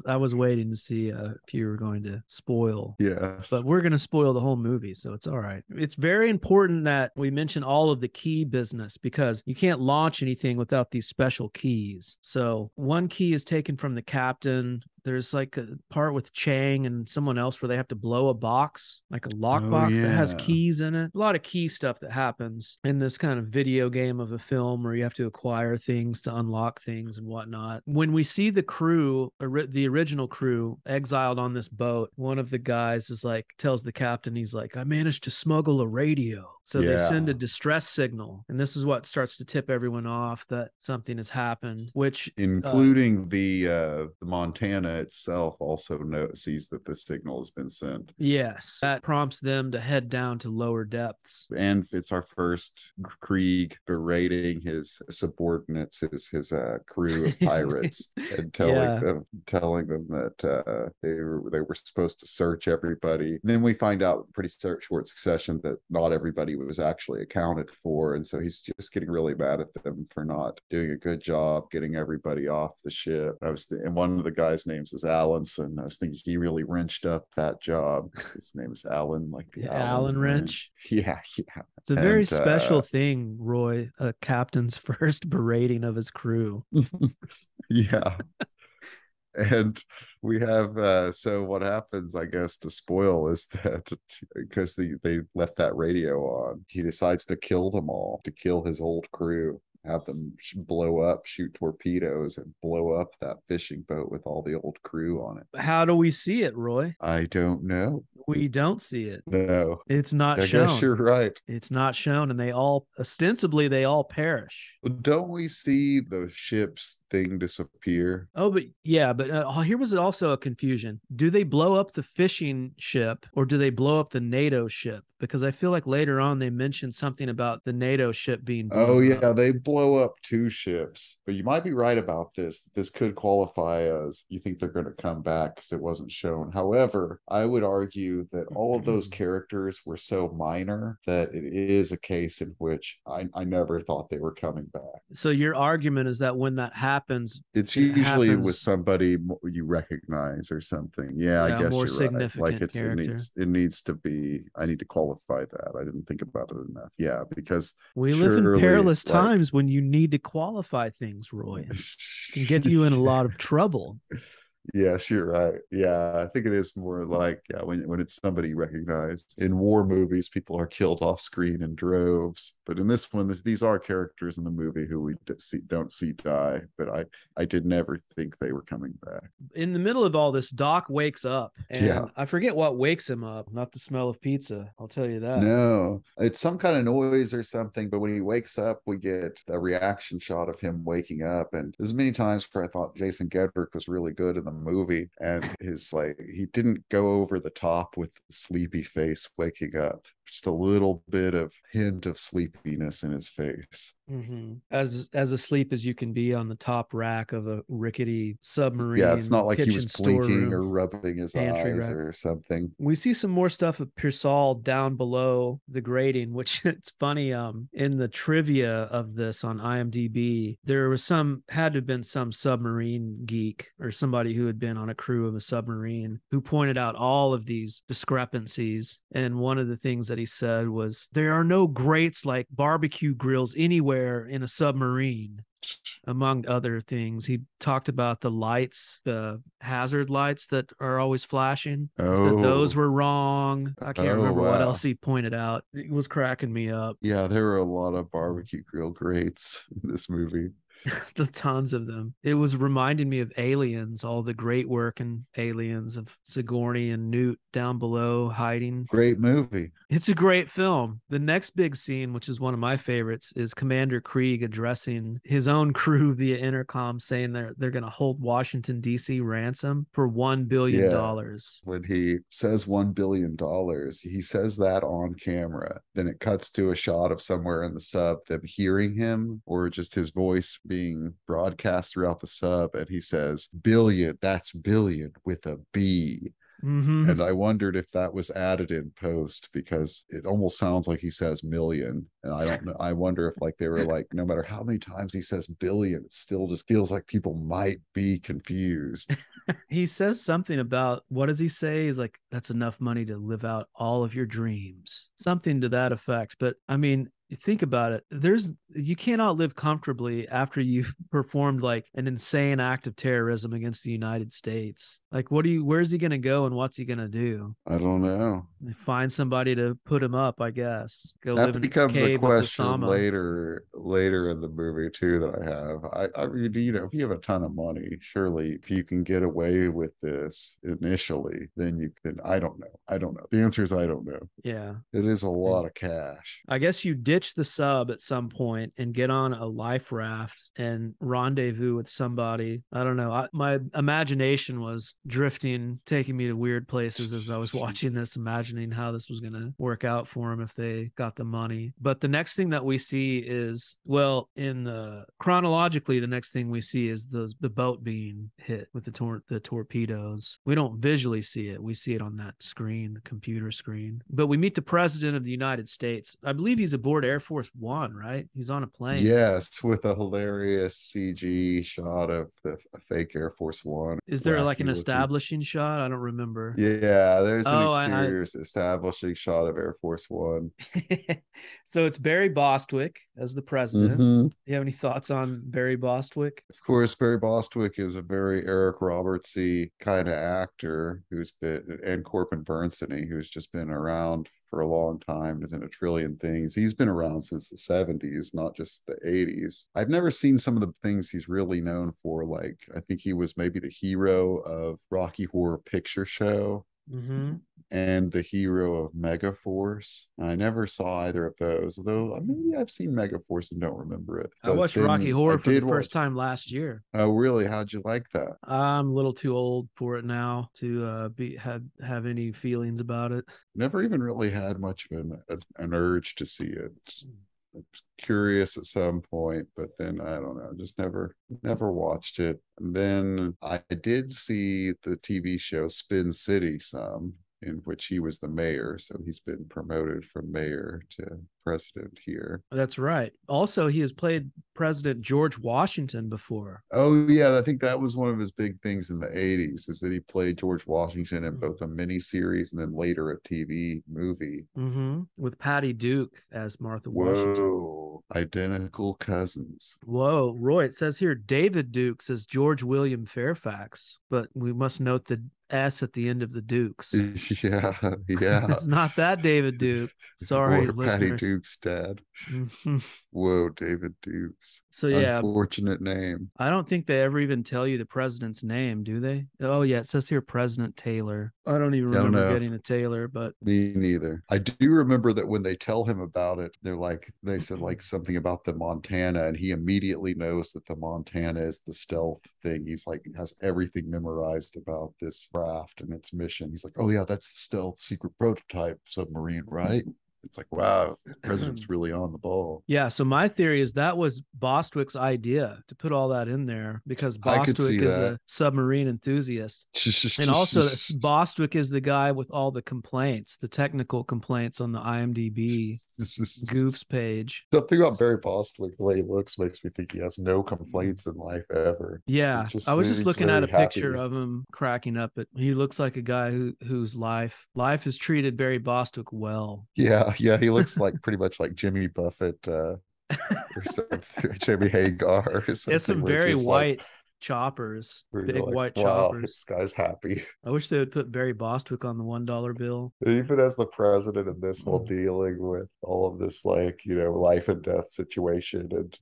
I was waiting to see if you were going to spoil. Yes. But we're going to spoil the whole movie, so it's all right. It's very important that we mention all of the key business because you can't launch anything without these special keys. So one key is taken from the captain. There's like a part with Chang and someone else where they have to blow a box, like a lockbox that has yeah. keys in it. A lot of key stuff that happens in this kind of video game of a film where you have to acquire things to unlock things and whatnot. When we see the crew, the original crew, exiled on this boat, one of the guys is like, tells the captain, he's like, I managed to smuggle a radio. So they send a distress signal, and this is what starts to tip everyone off that something has happened, which including the Montana itself also sees that the signal has been sent. Yes, that prompts them to head down to lower depths. And it's our first Krieg berating his subordinates, his crew of pirates, and telling them that they were supposed to search everybody. And then we find out in pretty short succession that not everybody was actually accounted for, and so he's just getting really mad at them for not doing a good job getting everybody off the ship. And one of the guys' names is Allenson. I was thinking he really wrenched up that job. His name is Allen, like the Allen wrench. Yeah. It's a very special thing, Roy, a captain's first berating of his crew. Yeah. And we have so what happens, I guess, to spoil, is that because they left that radio on, he decides to kill them all, to kill his old crew, have them blow up, shoot torpedoes, and blow up that fishing boat with all the old crew on it. How do we see it, Roy? I don't know. We don't see it. No. It's not shown. I guess you're right. It's not shown, and they all, ostensibly, they all perish. Don't we see the ship's thing disappear? Oh, but here was also a confusion. Do they blow up the fishing ship, or do they blow up the NATO ship? Because I feel like later on they mentioned something about the NATO ship being blown up. They blow up two ships. But you might be right about this. This could qualify as you think they're going to come back because it wasn't shown. However, I would argue that all of those characters were so minor that it is a case in which I never thought they were coming back. So your argument is that when that happens, it's usually with somebody you recognize or something. Yeah, I guess more you're significant right. Like character. it needs to be. I need to qualify that. I didn't think about it enough. Yeah, because we live in perilous times when you need to qualify things, Roy. It can get you in a lot of trouble. Yes, you're right. Yeah, I think it is more like when it's somebody recognized. In war movies, people are killed off screen in droves, but in this one, these are characters in the movie who we don't see die. But I did never think they were coming back. In the middle of all this, Doc wakes up, and I forget what wakes him up. Not the smell of pizza, I'll tell you that. No, it's some kind of noise or something. But when he wakes up, we get a reaction shot of him waking up, and there's many times where I thought Jason Gedrick was really good in the movie, and he didn't go over the top with the sleepy face waking up. Just a little bit of hint of sleepiness in his face. Mm-hmm. As asleep as you can be on the top rack of a rickety submarine. Yeah, it's not like he was blinking or rubbing his eyes rack or something. We see some more stuff of Persaul down below the grating, which it's funny. In the trivia of this on IMDb, there was had to have been some submarine geek or somebody who had been on a crew of a submarine who pointed out all of these discrepancies. And one of the things that he said was, there are no grates like barbecue grills anywhere in a submarine. Among other things, he talked about the lights, the hazard lights that are always flashing. Said those were wrong. I can't remember what else he pointed out. It was cracking me up. Yeah, there were a lot of barbecue grill grates in this movie. The tons of them. It was reminding me of Aliens, all the great work in Aliens of Sigourney and Newt down below hiding. Great movie. It's a great film. The next big scene, which is one of my favorites, is Commander Krieg addressing his own crew via intercom, saying they're going to hold Washington, D.C. ransom for $1 billion. When he says $1 billion, he says that on camera. Then it cuts to a shot of somewhere in the sub, them hearing him, or just his voice being broadcast throughout the sub, and he says billion, that's billion with a B. Mm-hmm. And I wondered if that was added in post, because it almost sounds like he says million, and I don't know. I wonder if they were like, no matter how many times he says billion, it still just feels like people might be confused. He says something about, what does he say? He's like, that's enough money to live out all of your dreams, something to that effect. But I mean, you think about it, you cannot live comfortably after you've performed like an insane act of terrorism against the United States. Like, where's he going to go and what's he going to do? I don't know. Find somebody to put him up, I guess. Go live That in a becomes a cave with question Osama. later in the movie too that I have. I mean, if you have a ton of money, surely if you can get away with this initially, then you can. I don't know. The answer is I don't know. Yeah. It is a lot of cash. I guess you ditch the sub at some point and get on a life raft and rendezvous with somebody. I don't know. My imagination was drifting, taking me to weird places as I was watching this, imagining how this was going to work out for him if they got the money. But the next thing that we see is, well, chronologically, the next thing we see is the boat being hit with the torpedoes. We don't visually see it. We see it on that screen, the computer screen. But we meet the president of the United States. I believe he's aboard Air Force One, right? He's on a plane. Yes, with a hilarious CG shot of a fake Air Force One. Is there like an establishing shot? I don't remember. Yeah, there's an exterior establishing shot of Air Force One. So it's Barry Bostwick as the president. Mm-hmm. Do you have any thoughts on Barry Bostwick? Of course, Barry Bostwick is a very Eric Roberts-y kind of actor and Corbin Bernsen, who's just been around for a long time, is in a trillion things. He's been around since the 70s, not just the 80s. I've never seen some of the things he's really known for. Like, I think he was maybe the hero of Rocky Horror Picture Show. Mm-hmm. And the hero of Megaforce. I never saw either of those, though maybe I've seen Megaforce and don't remember it. I watched Rocky Horror for the first time last year. Oh, really? How'd you like that? I'm a little too old for it now to have any feelings about it. Never even really had much of an urge to see it. I was curious at some point, but then I don't know, just never watched it. And then I did see the TV show Spin City some, in which he was the mayor. So he's been promoted from mayor to president here. That's right. Also, he has played President George Washington before. Oh, yeah. I think that was one of his big things in the 80s, is that he played George Washington in both a miniseries and then later a TV movie. Mm-hmm. With Patty Duke as Martha Washington. Whoa. Identical cousins. Whoa. Roy, it says here David Duke says George William Fairfax, but we must note the S at the end of the Dukes. Yeah. It's not that David Duke. Sorry, or listeners. Patty Duke's dad. Mm-hmm. Whoa, David Dukes. So yeah, unfortunate name. I don't think they ever even tell you the president's name, do they? Oh yeah, it says here President Taylor. I don't even remember getting a Taylor, but me neither. I do remember that when they tell him about it, they said like something about the Montana, and he immediately knows that the Montana is the stealth thing. He's like has everything memorized about this craft and its mission. He's like, oh yeah, that's the stealth secret prototype submarine, right? It's like, wow, the president's really on the ball. Yeah. So my theory is that was Bostwick's idea to put all that in there, because Bostwick is a submarine enthusiast. And also Bostwick is the guy with all the complaints, the technical complaints on the IMDb goofs page. Something about Barry Bostwick, the way he looks, makes me think he has no complaints in life ever. Yeah. I was just looking at a picture of him cracking up. He looks like a guy whose life has treated Barry Bostwick well. Yeah, he looks like pretty much like Jimmy Buffett or something, Jimmy Hagar or something. It's some very white choppers, big white choppers. This guy's happy. I wish they would put Barry Bostwick on the $1 bill. Even as the president in this, while dealing with all of this, like, life and death situation and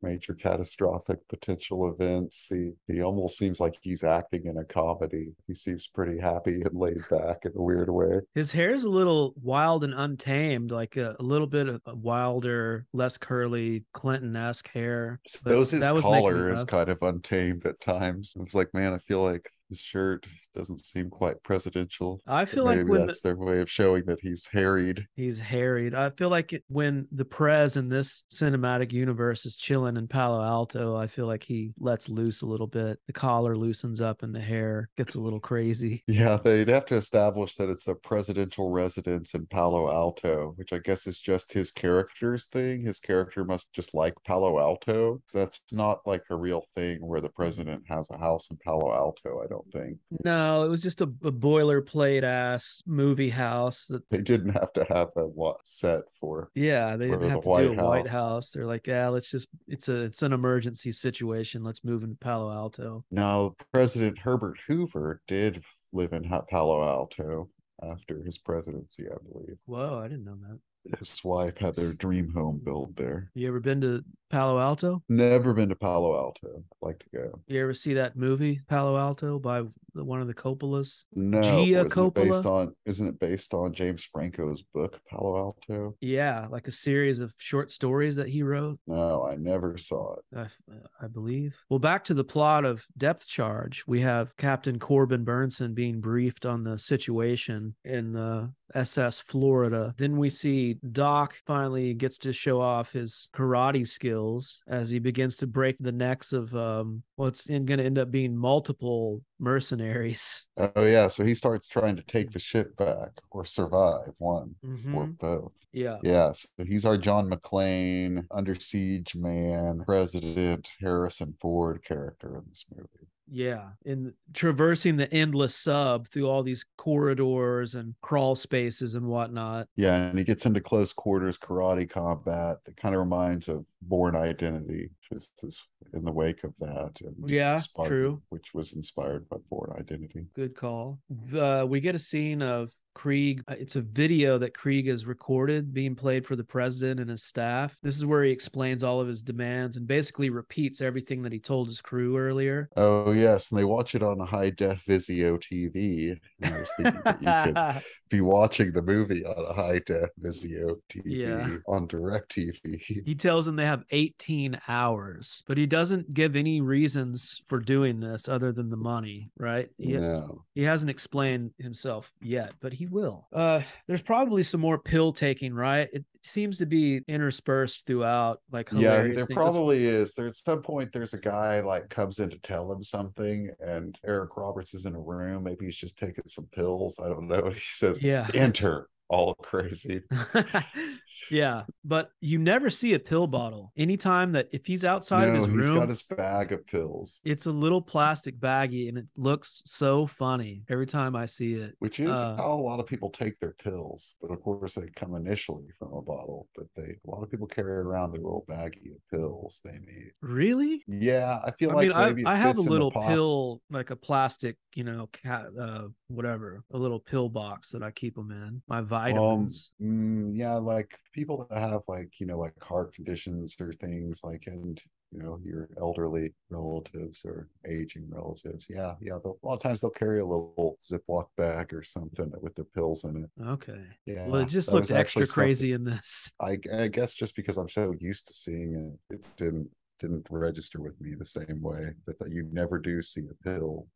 major catastrophic potential events, he almost seems like he's acting in a comedy. He seems pretty happy and laid back in a weird way. His hair's a little wild and untamed, like a little bit of a wilder, less curly, Clinton-esque hair. So his collar is kind of untamed at times. I was like, man, I feel like his shirt doesn't seem quite presidential. I feel like that's their way of showing that he's harried. He's harried. I feel like when the Prez in this cinematic universe is chilling in Palo Alto, I feel like he lets loose a little bit. The collar loosens up and the hair gets a little crazy. Yeah, they'd have to establish that it's a presidential residence in Palo Alto, which I guess is just his character's thing. His character must just like Palo Alto. So that's not like a real thing where the president has a house in Palo Alto, I don't don't think. No, it was just a boilerplate ass movie house that They didn't have to have a set for. Yeah, they didn't for have the to do a White White House. House. They're like, yeah, let's just it's an emergency situation. Let's move into Palo Alto. Now, President Herbert Hoover did live in Palo Alto after his presidency, I believe. Whoa, I didn't know that. His wife had their dream home built there. You ever been to Palo Alto? Never been to Palo Alto. I'd like to go. You ever see that movie Palo Alto by one of the Coppolas? No, Gia isn't it based Coppola? on? Isn't it based on James Franco's book Palo Alto? Yeah, like a series of short stories that he wrote. No, I never saw it. I believe. Well, back to the plot of Depth Charge, we have Captain Corbin Burnson being briefed on the situation in the SS Florida. Then we see Doc finally gets to show off his karate skills as he begins to break the necks of what's going to end up being multiple mercenaries. Oh yeah, so he starts trying to take the ship back or survive one or both. Yeah. Yeah, so he's our John McClane, Under Siege Man, President Harrison Ford character in this movie. Yeah, in traversing the endless sub through all these corridors and crawl spaces and whatnot. Yeah, and he gets into close quarters karate combat that kind of reminds of Bourne Identity, just as in the wake of that. And Yeah, Spartan, true. which was inspired by Bourne Identity. Good call. We get a scene of Krieg. It's a video that Krieg has recorded being played for the president and his staff. This is where he explains all of his demands and basically repeats everything that he told his crew earlier. Oh yes, and they watch it on a high def Vizio TV. And I was thinking that you could be watching the movie on a high def Vizio TV on DirecTV. He tells them they have 18 hours, but he doesn't give any reasons for doing this other than the money, right? No. He hasn't explained himself yet, but he will. There's probably some more pill taking, right? It seems to be interspersed throughout, like hilarious there things. probably is. There's some point there's a guy like comes in to tell him something, and Eric Roberts is in a room. Maybe he's just taking some pills. I don't know. He says, "Enter." All crazy. Yeah, but you never see a pill bottle. Anytime that if he's outside of his room, he's got his bag of pills. It's a little plastic baggie, and it looks so funny every time I see it. Which is how a lot of people take their pills, but of course they come initially from a bottle. But a lot of people carry around their little baggie of pills they need. Really? Yeah, I feel like maybe I have a little pill, like a plastic, whatever, a little pill box that I keep them in. My vitamins. Yeah, like people that have like heart conditions or things like, and your elderly relatives or aging relatives. Yeah. A lot of times they'll carry a little Ziploc bag or something with their pills in it. Okay. Yeah. Well, it just looked extra crazy in this. I guess just because I'm so used to seeing it, it didn't register with me the same way that you never do see a pill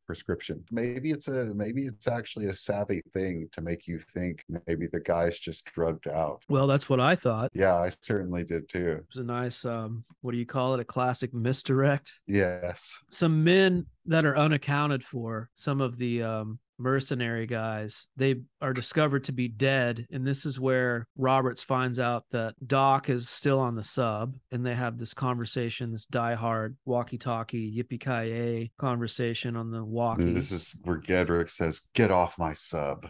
prescription. Maybe it's actually a savvy thing to make you think maybe the guy's just drugged out. Well, that's what I thought. Yeah, I certainly did too. It was a nice what do you call it, a classic misdirect. Yes. Some men that are unaccounted for, some of the mercenary guys, they are discovered to be dead, and this is where Roberts finds out that Doc is still on the sub, and they have this conversation, this diehard walkie-talkie yippee-ki-yay conversation on the walkie. This is where Gedrick says, "Get off my sub."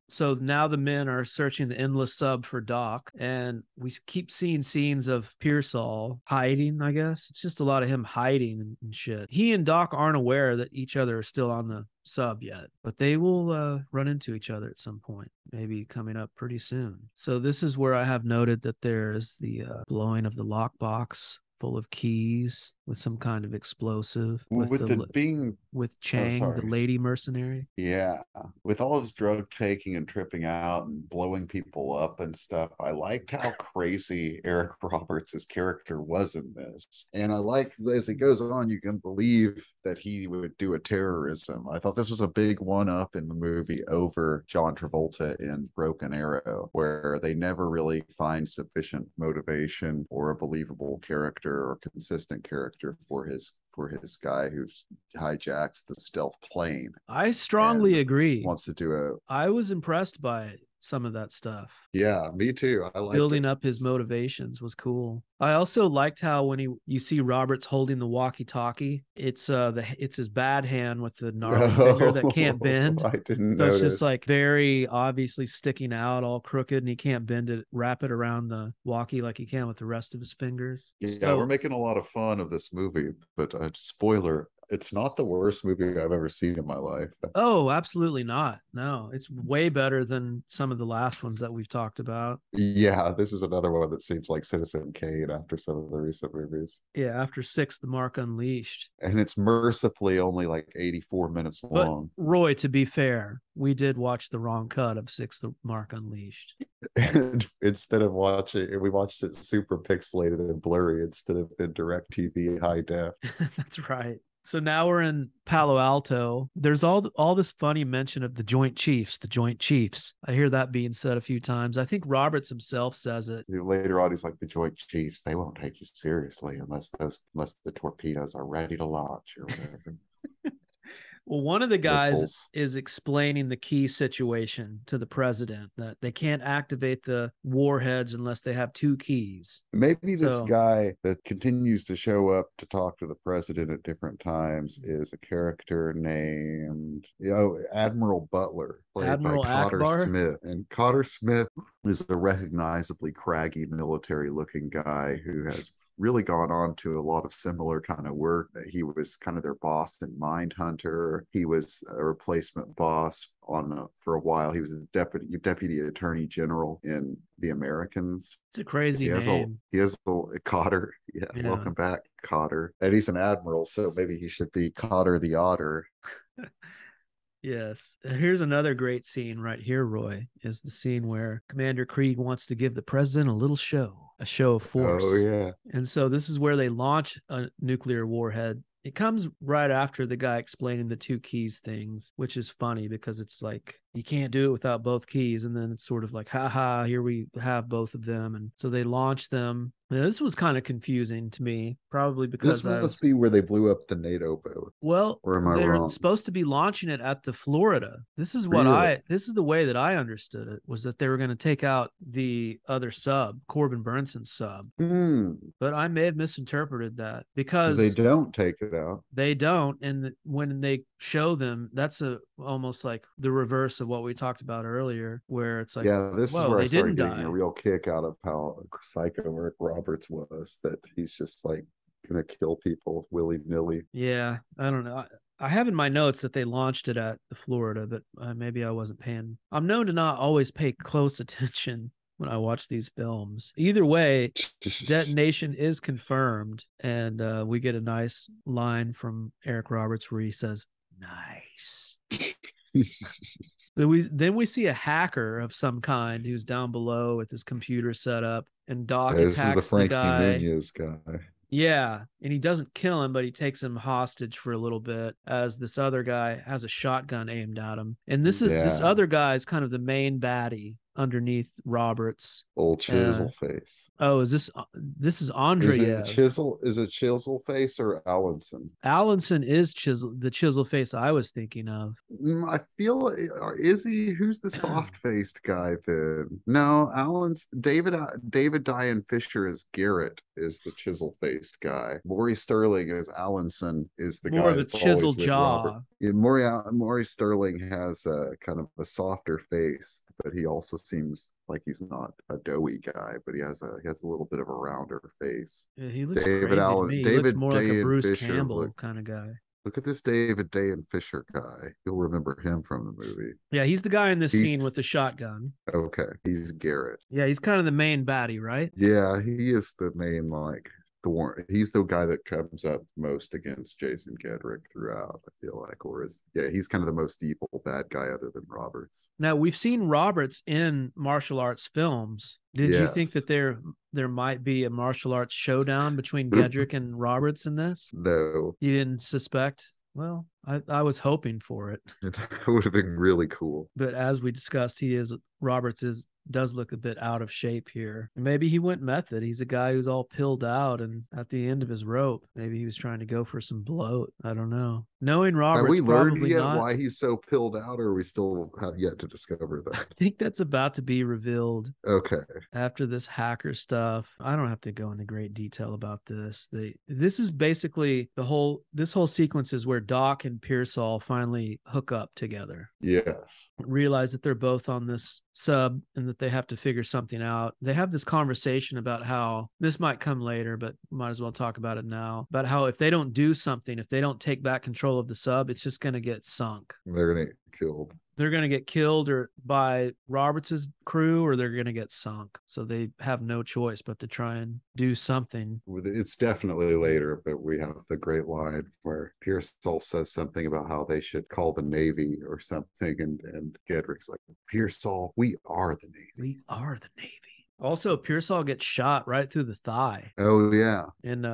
So now the men are searching the endless sub for Doc, and we keep seeing scenes of Persaul hiding, I guess. It's just a lot of him hiding and shit. He and Doc aren't aware that each other are still on the sub yet, but they will run into each other at some point, maybe coming up pretty soon. So this is where I have noted that there's the blowing of the lockbox full of keys with some kind of explosive with Chang, the lady mercenary. Yeah, with all his drug taking and tripping out and blowing people up and stuff, I liked how crazy Eric Roberts' character was in this, and I like as it goes on, you can believe that he would do a terrorism. I thought this was a big one-up in the movie over John Travolta in Broken Arrow, where they never really find sufficient motivation or a believable character or consistent character for his guy who hijacks the stealth plane. I strongly agree. Wants to do I was impressed by it. some of that stuff. Yeah, me too. I like Building up his motivations was cool. I also liked how when you see Roberts holding the walkie-talkie, it's his bad hand with the gnarly finger that can't bend. I didn't So notice. it's just like very obviously sticking out, all crooked, and he can't bend it, wrap it around the walkie like he can with the rest of his fingers. Yeah, So, we're making a lot of fun of this movie, but spoiler, it's not the worst movie I've ever seen in my life. oh, absolutely not. No, it's way better than some of the last ones that we've talked about. Yeah, this is another one that seems like Citizen Kane after some of the recent movies. Yeah, after 6, The Mark Unleashed. And it's mercifully only like 84 minutes long. But Roy, to be fair, we did watch the wrong cut of 6, The Mark Unleashed. And instead of watching, we watched it super pixelated and blurry instead of in DirecTV high def. That's right. So now we're in Palo Alto. There's all this funny mention of the Joint Chiefs, the Joint Chiefs. I hear that being said a few times. I think Roberts himself says it. Later on, he's like, the Joint Chiefs, they won't take you seriously unless the torpedoes are ready to launch or whatever. Well, one of the guys Missiles. is explaining the key situation to the president, that they can't activate the warheads unless they have 2 keys. Maybe this guy that continues to show up to talk to the president at different times is a character named Admiral Butler, played Admiral by Cotter Akbar? Smith. And Cotter Smith is a recognizably craggy military-looking guy who has really gone on to a lot of similar kind of work. He was kind of their boss in Mindhunter. He was a replacement boss for a while. He was a deputy attorney general in The Americans. It's a crazy name. He has a Cotter. Yeah, welcome back, Cotter. And he's an admiral, so maybe he should be Cotter the Otter. Yes. Here's another great scene right here, Roy, is the scene where Commander Krieg wants to give the president a little show, a show of force. Oh, yeah. And so this is where they launch a nuclear warhead. It comes right after the guy explaining the 2 keys things, which is funny because it's like, you can't do it without both keys. And then it's sort of like, haha, here we have both of them. And so they launch them. Now, this was kind of confusing to me, probably because this must be where they blew up the NATO boat. Well, or am I they're wrong? supposed to be launching it at the Florida. This is this is the way that I understood it, was that they were going to take out the other sub, Corbin Burnson sub. But I may have misinterpreted that because they don't take it out. They don't. And when they show them, that's almost like the reverse of what we talked about earlier, where it's like, yeah, this is where I started getting die. a real kick out of how psycho Eric Roberts was, that he's just like gonna kill people willy-nilly. Yeah, I don't know. I have in my notes that they launched it at the Florida, but maybe I wasn't paying. I'm known to not always pay close attention when I watch these films. Either way, detonation is confirmed, and we get a nice line from Eric Roberts where he says, "Nice." Then we see a hacker of some kind who's down below with his computer set up, and Doc attacks the guy. Nunez guy. Yeah, and he doesn't kill him, but he takes him hostage for a little bit as this other guy has a shotgun aimed at him. And this other guy is kind of the main baddie underneath Roberts. Old Chisel Face. Oh, is this is Andreev? Is it Chisel Face or Allenson? Allenson is the Chisel Face I was thinking of. I feel, is he? Who's the soft-faced guy then? No, David Diane Fisher is Garrett, is the chisel-faced guy. Maury Sterling as Allenson is the more guy of a chisel jaw. Yeah, Maury Sterling has a kind of a softer face, but he also seems like he's not a doughy guy, but he has a little bit of a rounder face. Yeah, he looks crazy to me. He looks more like a Bruce Campbell kind of guy. Look at this David Dayan Fisher guy. You'll remember him from the movie. Yeah, he's the guy in this scene with the shotgun. Okay, he's Garrett. Yeah, he's kind of the main baddie, right? Yeah, he is the main, like, he's the guy that comes up most against Jason Gedrick throughout, I feel like. He's kind of the most evil bad guy other than Roberts. Now, we've seen Roberts in martial arts films. Did you think that there might be a martial arts showdown between Gedrick and Roberts in this? No. You didn't suspect? Well, I was hoping for it. It would have been really cool. But as we discussed, Roberts is does look a bit out of shape here. Maybe he went method. He's a guy who's all pilled out and at the end of his rope. Maybe he was trying to go for some bloat. I don't know. Knowing Roberts, have we learned probably yet not. why he's so pilled out, or we still have yet to discover that? I think that's about to be revealed. Okay. After this hacker stuff. I don't have to go into great detail about this. This is basically this whole sequence is where Doc and Persaul finally hook up together. Yes. Realize that they're both on this sub and that they have to figure something out. They have this conversation about how this might come later, but might as well talk about it now. About how if they don't do something, if they don't take back control of the sub, it's just going to get sunk. They're going to get killed. They're going to get killed or by Roberts's crew, or they're going to get sunk. So they have no choice but to try and do something. It's definitely later, but we have the great line where Persaul says something about how they should call the Navy or something, and Gedrick's like, Persaul, we are the Navy. We are the Navy. Also, Persaul gets shot right through the thigh. Oh, yeah. And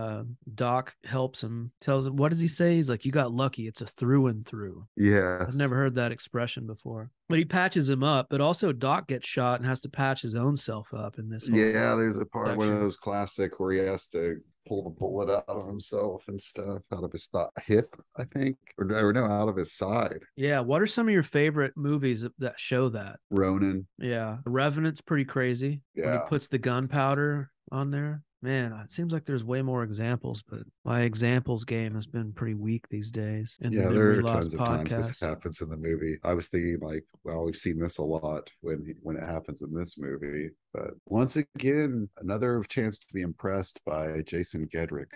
Doc helps him, tells him, what does he say? He's like, you got lucky. It's a through and through. Yes. I've never heard that expression before. But he patches him up, but also Doc gets shot and has to patch his own self up in this. Yeah, there's a part, section. one of those classic where he has to pull the bullet out of himself and stuff, out of his hip, I think, or no, out of his side. Yeah. What are some of your favorite movies that show that? Ronin. Yeah. Revenant's pretty crazy. Yeah. When he puts the gunpowder on there. Man, it seems like there's way more examples, but my examples game has been pretty weak these days. Yeah, there are tons of times this happens in the movie. I was thinking like, well, we've seen this a lot when it happens in this movie. But once again, another chance to be impressed by Jason Gedrick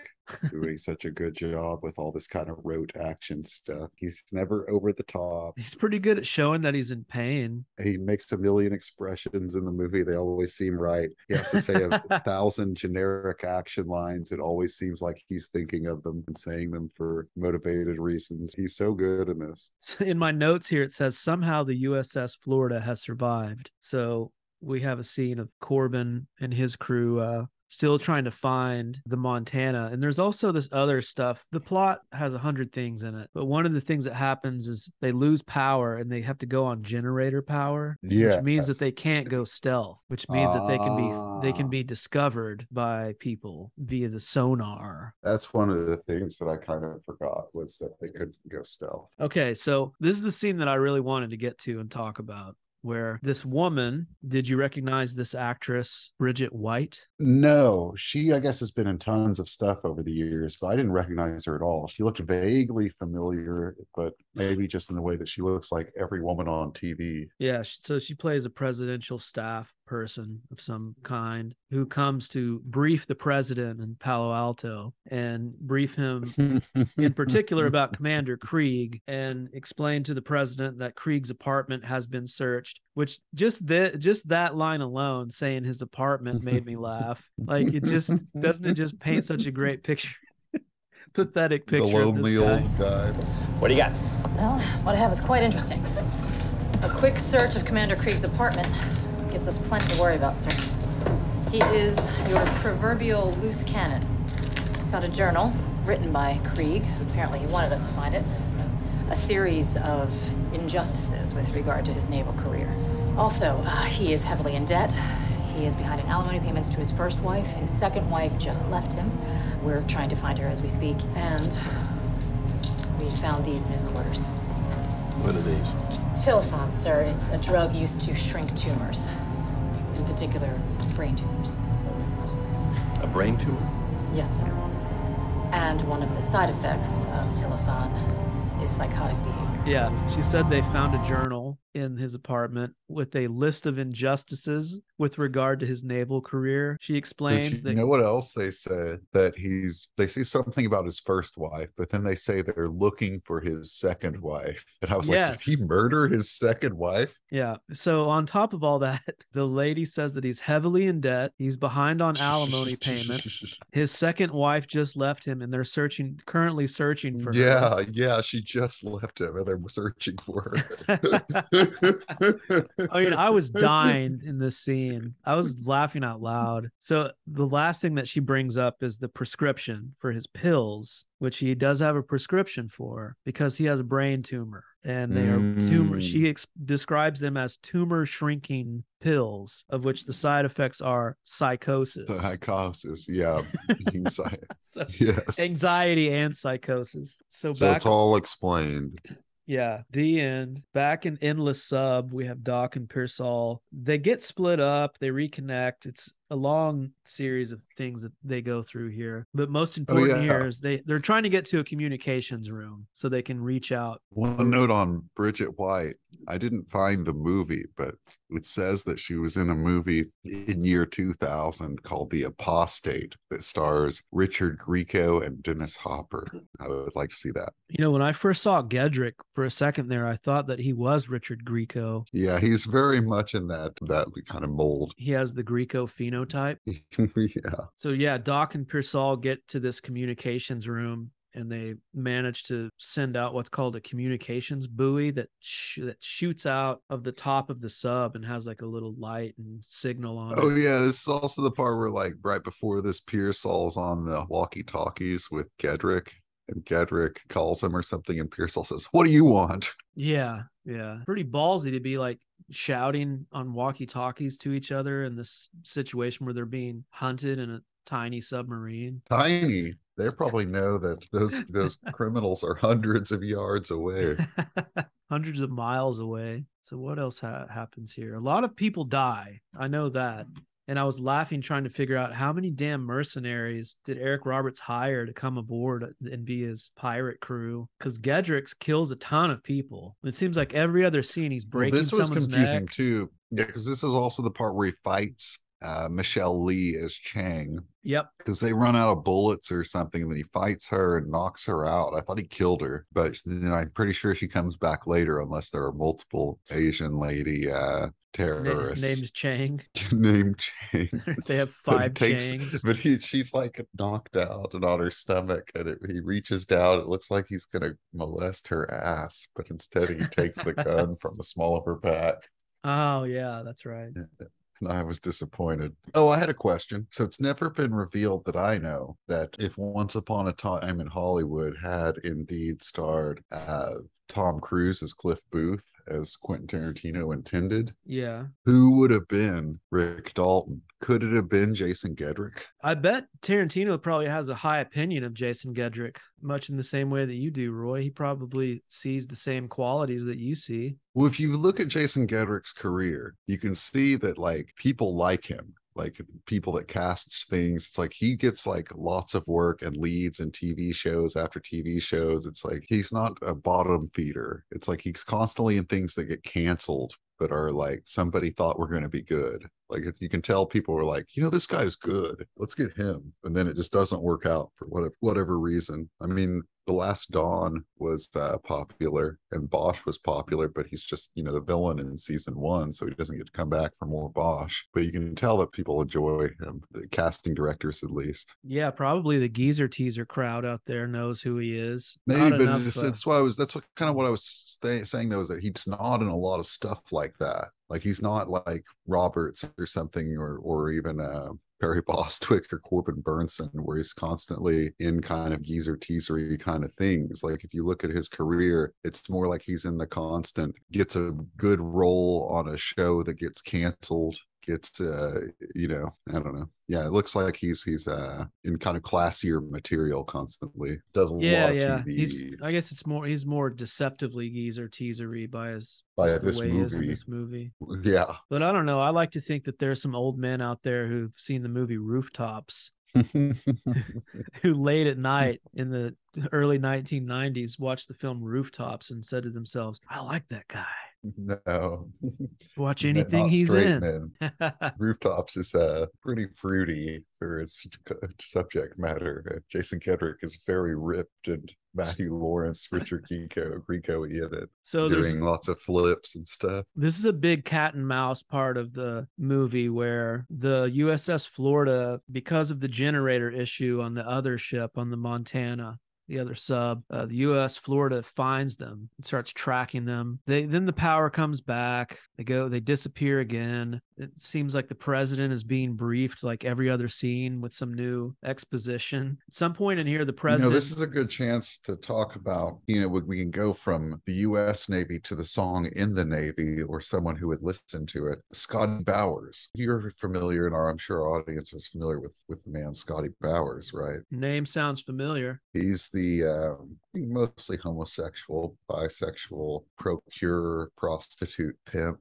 doing such a good job with all this kind of rote action stuff. He's never over the top. He's pretty good at showing that he's in pain. He makes a million expressions in the movie. They always seem right. He has to say 1,000 generic action lines. It always seems like he's thinking of them and saying them for motivated reasons. He's so good in this. In my notes here, it says somehow the USS Florida has survived. So we have a scene of Corbin and his crew still trying to find the Montana. And there's also this other stuff. The plot has 100 things in it, but one of the things that happens is they lose power and they have to go on generator power, which means that they can't go stealth, which means that they can be discovered by people via the sonar. That's one of the things that I kind of forgot, was that they couldn't go stealth. Okay, so this is the scene that I really wanted to get to and talk about, where this woman, did you recognize this actress, Bridget White? No, she, I guess, has been in tons of stuff over the years, but I didn't recognize her at all. She looked vaguely familiar, but maybe just in the way that she looks like every woman on TV. Yeah, so she plays a presidential staff person of some kind who comes to brief the president in Palo Alto and brief him in particular about Commander Krieg, and explain to the president that Krieg's apartment has been searched, which just that line alone, saying his apartment, made me laugh. Like, it just doesn't it just paint such a great picture? Pathetic picture. The lonely old guy. What do you got? Well, what I have is quite interesting. A quick search of Commander Krieg's apartment gives us plenty to worry about, sir. He is your proverbial loose cannon. Found a journal written by Krieg. Apparently he wanted us to find it. It's a series of injustices with regard to his naval career. Also, he is heavily in debt. He is behind in alimony payments to his first wife. His second wife just left him. We're trying to find her as we speak. And we found these in his quarters. What are these? Tilphon, sir. It's a drug used to shrink tumors. In particular, brain tumors. A brain tumor? Yes, sir. And one of the side effects of Tilphon is psychotic behavior. Yeah, she said they found a journal in his apartment with a list of injustices with regard to his naval career. She explains that, you know what else they said? That they say something about his first wife, but then they say they're looking for his second wife. And I was like, did he murder his second wife? Yeah. So on top of all that, the lady says that he's heavily in debt. He's behind on alimony payments. His second wife just left him, and they're currently searching for her. Yeah, she just left him and they're searching for her. I mean, I was dying in this scene. I was laughing out loud. So the last thing that she brings up is the prescription for his pills, which he does have a prescription for because he has a brain tumor. And they are tumor. She describes them as tumor shrinking pills, of which the side effects are psychosis. Psychosis, yeah. So, yes. Anxiety and psychosis. So it's all explained. Yeah, the end. Back in Endless Sub, we have Doc and Persaul. They get split up, they reconnect. It's a long series of things that they go through here. But most important here is they're trying to get to a communications room so they can reach out. One note on Bridget White. I didn't find the movie, but it says that she was in a movie in year 2000 called The Apostate that stars Richard Grieco and Dennis Hopper. I would like to see that. You know, when I first saw Gedrick for a second there, I thought that he was Richard Grieco. Yeah, he's very much in that kind of mold. He has the Grieco phenotype. Yeah. So yeah, Doc and Persaul get to this communications room, and they manage to send out what's called a communications buoy that shoots out of the top of the sub and has like a little light and signal on it. Oh yeah, this is also the part where like right before this, Persaul's on the walkie-talkies with Gedrick, and Gedrick calls him or something, and Persaul says, "What do you want?" Yeah. Pretty ballsy to be like shouting on walkie-talkies to each other in this situation where they're being hunted in a tiny submarine. Tiny. They probably know that those criminals are hundreds of yards away. Hundreds of miles away. So what else happens here? A lot of people die. I know that. And I was laughing trying to figure out how many damn mercenaries did Eric Roberts hire to come aboard and be his pirate crew? Because Gedrick kills a ton of people. It seems like every other scene he's breaking someone's neck. This was confusing too. Yeah, because this is also the part where he fights Michelle Lee as Chang. Yep. Because they run out of bullets or something, and then he fights her and knocks her out. I thought he killed her, but then I'm pretty sure she comes back later, unless there are multiple Asian lady terrorists. Named Chang. Named Chang. They have 5 Changs. But she's like knocked out and on her stomach, and he reaches down. It looks like he's going to molest her ass, but instead he takes the gun from the small of her back. Oh, yeah, that's right. And I was disappointed. Oh, I had a question. So it's never been revealed that I know that if Once Upon a Time in Hollywood had indeed starred Tom Cruise as Cliff Booth, as Quentin Tarantino intended, yeah, who would have been Rick Dalton? Could it have been Jason Gedrick? I bet Tarantino probably has a high opinion of Jason Gedrick, much in the same way that you do, Roy. He probably sees the same qualities that you see. Well, if you look at Jason Gedrick's career, you can see that like people like him. Like people that casts things, it's like he gets like lots of work and leads in TV shows after TV shows. It's like he's not a bottom feeder. It's like he's constantly in things that get canceled but are like somebody thought were going to be good. Like you can tell people were like, this guy's good, let's get him, and then it just doesn't work out for whatever reason. I mean, The Last Dawn was popular and Bosch was popular, but he's just the villain in season 1, so he doesn't get to come back for more Bosch. But you can tell that people enjoy him, the casting directors at least. Yeah, probably the geezer teaser crowd out there knows who he is. Maybe, but that's what I was saying though, is that he's not in a lot of stuff like that. Like he's not like Roberts or something, or even Perry Bostwick or Corbin Burnson, where he's constantly in kind of geezer teasery kind of things. Like if you look at his career, it's more like he's in the constant, gets a good role on a show that gets canceled, gets I don't know. Yeah, it looks like he's in kind of classier material constantly. Does a lot of TV. I guess he's more deceptively geezer teasery by this movie. Yeah. But I don't know. I like to think that there's some old men out there who've seen the movie Rooftops who late at night in the early 1990s watched the film Rooftops and said to themselves, I like that guy. No. Watch anything he's in. Men. Rooftops is pretty fruity for its subject matter. Jason Gedrick is very ripped, and Matthew Lawrence, Richard Grieco in it. So doing lots of flips and stuff. This is a big cat and mouse part of the movie where the USS Florida, because of the generator issue on the other ship, on the Montana, the other sub. The U.S. Florida finds them and starts tracking them. Then the power comes back. They disappear again. It seems like the president is being briefed like every other scene with some new exposition. At some point in here, the president. This is a good chance to talk about, we can go from the U.S. Navy to the song in the Navy, or someone who would listen to it. Scotty Bowers. You're familiar, and I'm sure our audience is familiar with the man Scotty Bowers, right? Name sounds familiar. He's the mostly homosexual, bisexual, procurer, prostitute pimp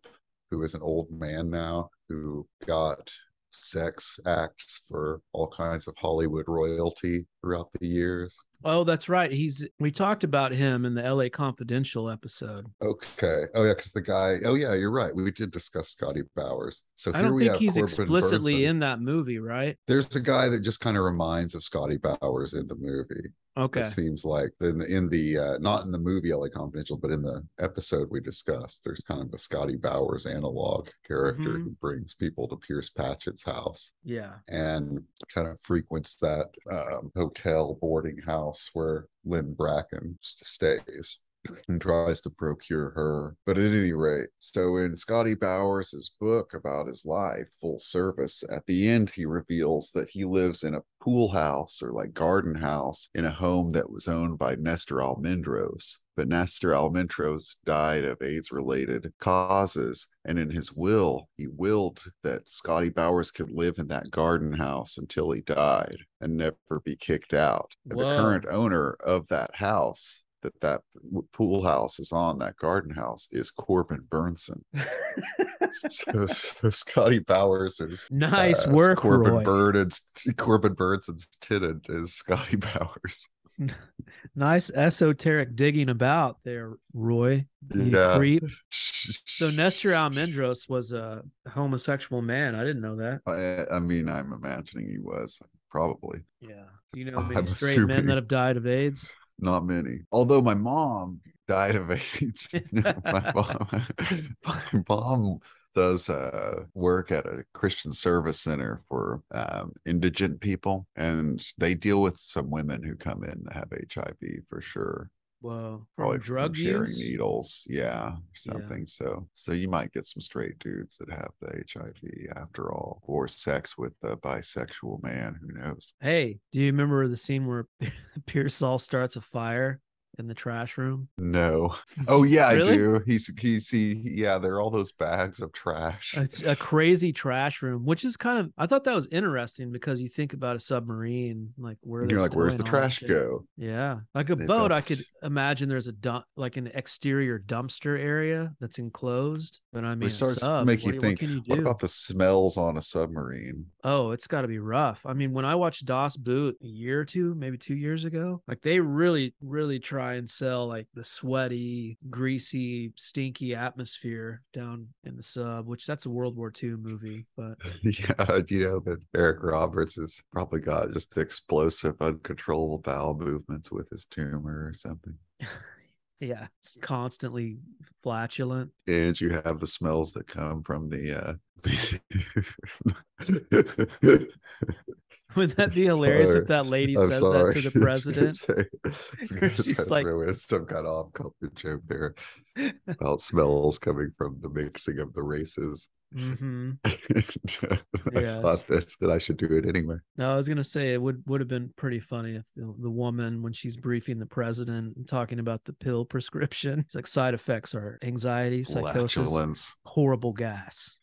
who is an old man now who got sex acts for all kinds of Hollywood royalty throughout the years. Oh, that's right. We talked about him in the LA Confidential episode. Okay. Oh yeah, because the guy. Oh yeah, you're right. We did discuss Scotty Bowers. So I don't think he's Corbin explicitly Burnson. in that movie, right? There's a guy that just kind of reminds of Scotty Bowers in the movie. Okay. It seems like in the not in the movie LA Confidential, but in the episode we discussed, there's kind of a Scotty Bowers analog character who brings people to Pierce Patchett's house. Yeah. And kind of frequents that hotel boarding house where Lynn Bracken stays and tries to procure her. But at any rate, so in Scotty Bowers' book about his life, Full Service, at the end he reveals that he lives in a pool house or like garden house in a home that was owned by Nestor Almendros. But Nestor Almendros died of AIDS-related causes, and in his will, he willed that Scotty Bowers could live in that garden house until he died and never be kicked out. And the current owner of that house, that pool house is on, that garden house, is Corbin Burnson. so Scotty Bowers is nice work, Corbin Roy. Corbin Burnson's tenant is Scotty Bowers. Nice esoteric digging about there, Roy. You creep. So Nestor Almendros was a homosexual man. I didn't know that. I mean, I'm imagining he was, probably. Yeah. Do you know many straight men that have died of AIDS? Not many. Although my mom died of AIDS. my mom does work at a Christian service center for indigent people, and they deal with some women who come in that have HIV for sure. Well, probably drug sharing use? needles, something. Yeah. So you might get some straight dudes that have the HIV after all, or sex with a bisexual man. Who knows? Hey, do you remember the scene where Persaul starts a fire in the trash room? No. Oh yeah, really? I do. There are all those bags of trash. It's a crazy trash room, which is kind of, I thought that was interesting because you think about a submarine, like where's the trash go? Yeah, like a boat. I could imagine there's a dump, like an exterior dumpster area that's enclosed. But I mean, it starts to make you think, what about the smells on a submarine? Oh, it's got to be rough. I mean, when I watched Das Boot a year or two, maybe 2 years ago, like they really try and sell like the sweaty, greasy, stinky atmosphere down in the sub, which that's a World War II movie. But yeah, that Eric Roberts has probably got just explosive, uncontrollable bowel movements with his tumor or something. Yeah, it's constantly flatulent. And you have the smells that come from the Would that be hilarious if that lady says that to the president? She's like, it's some kind of off-color joke there about smells coming from the mixing of the races. Mm-hmm. I thought that I should do it anyway. No, I was gonna say it would have been pretty funny if the woman, when she's briefing the president and talking about the pill prescription, like side effects are anxiety, psychosis, horrible gas.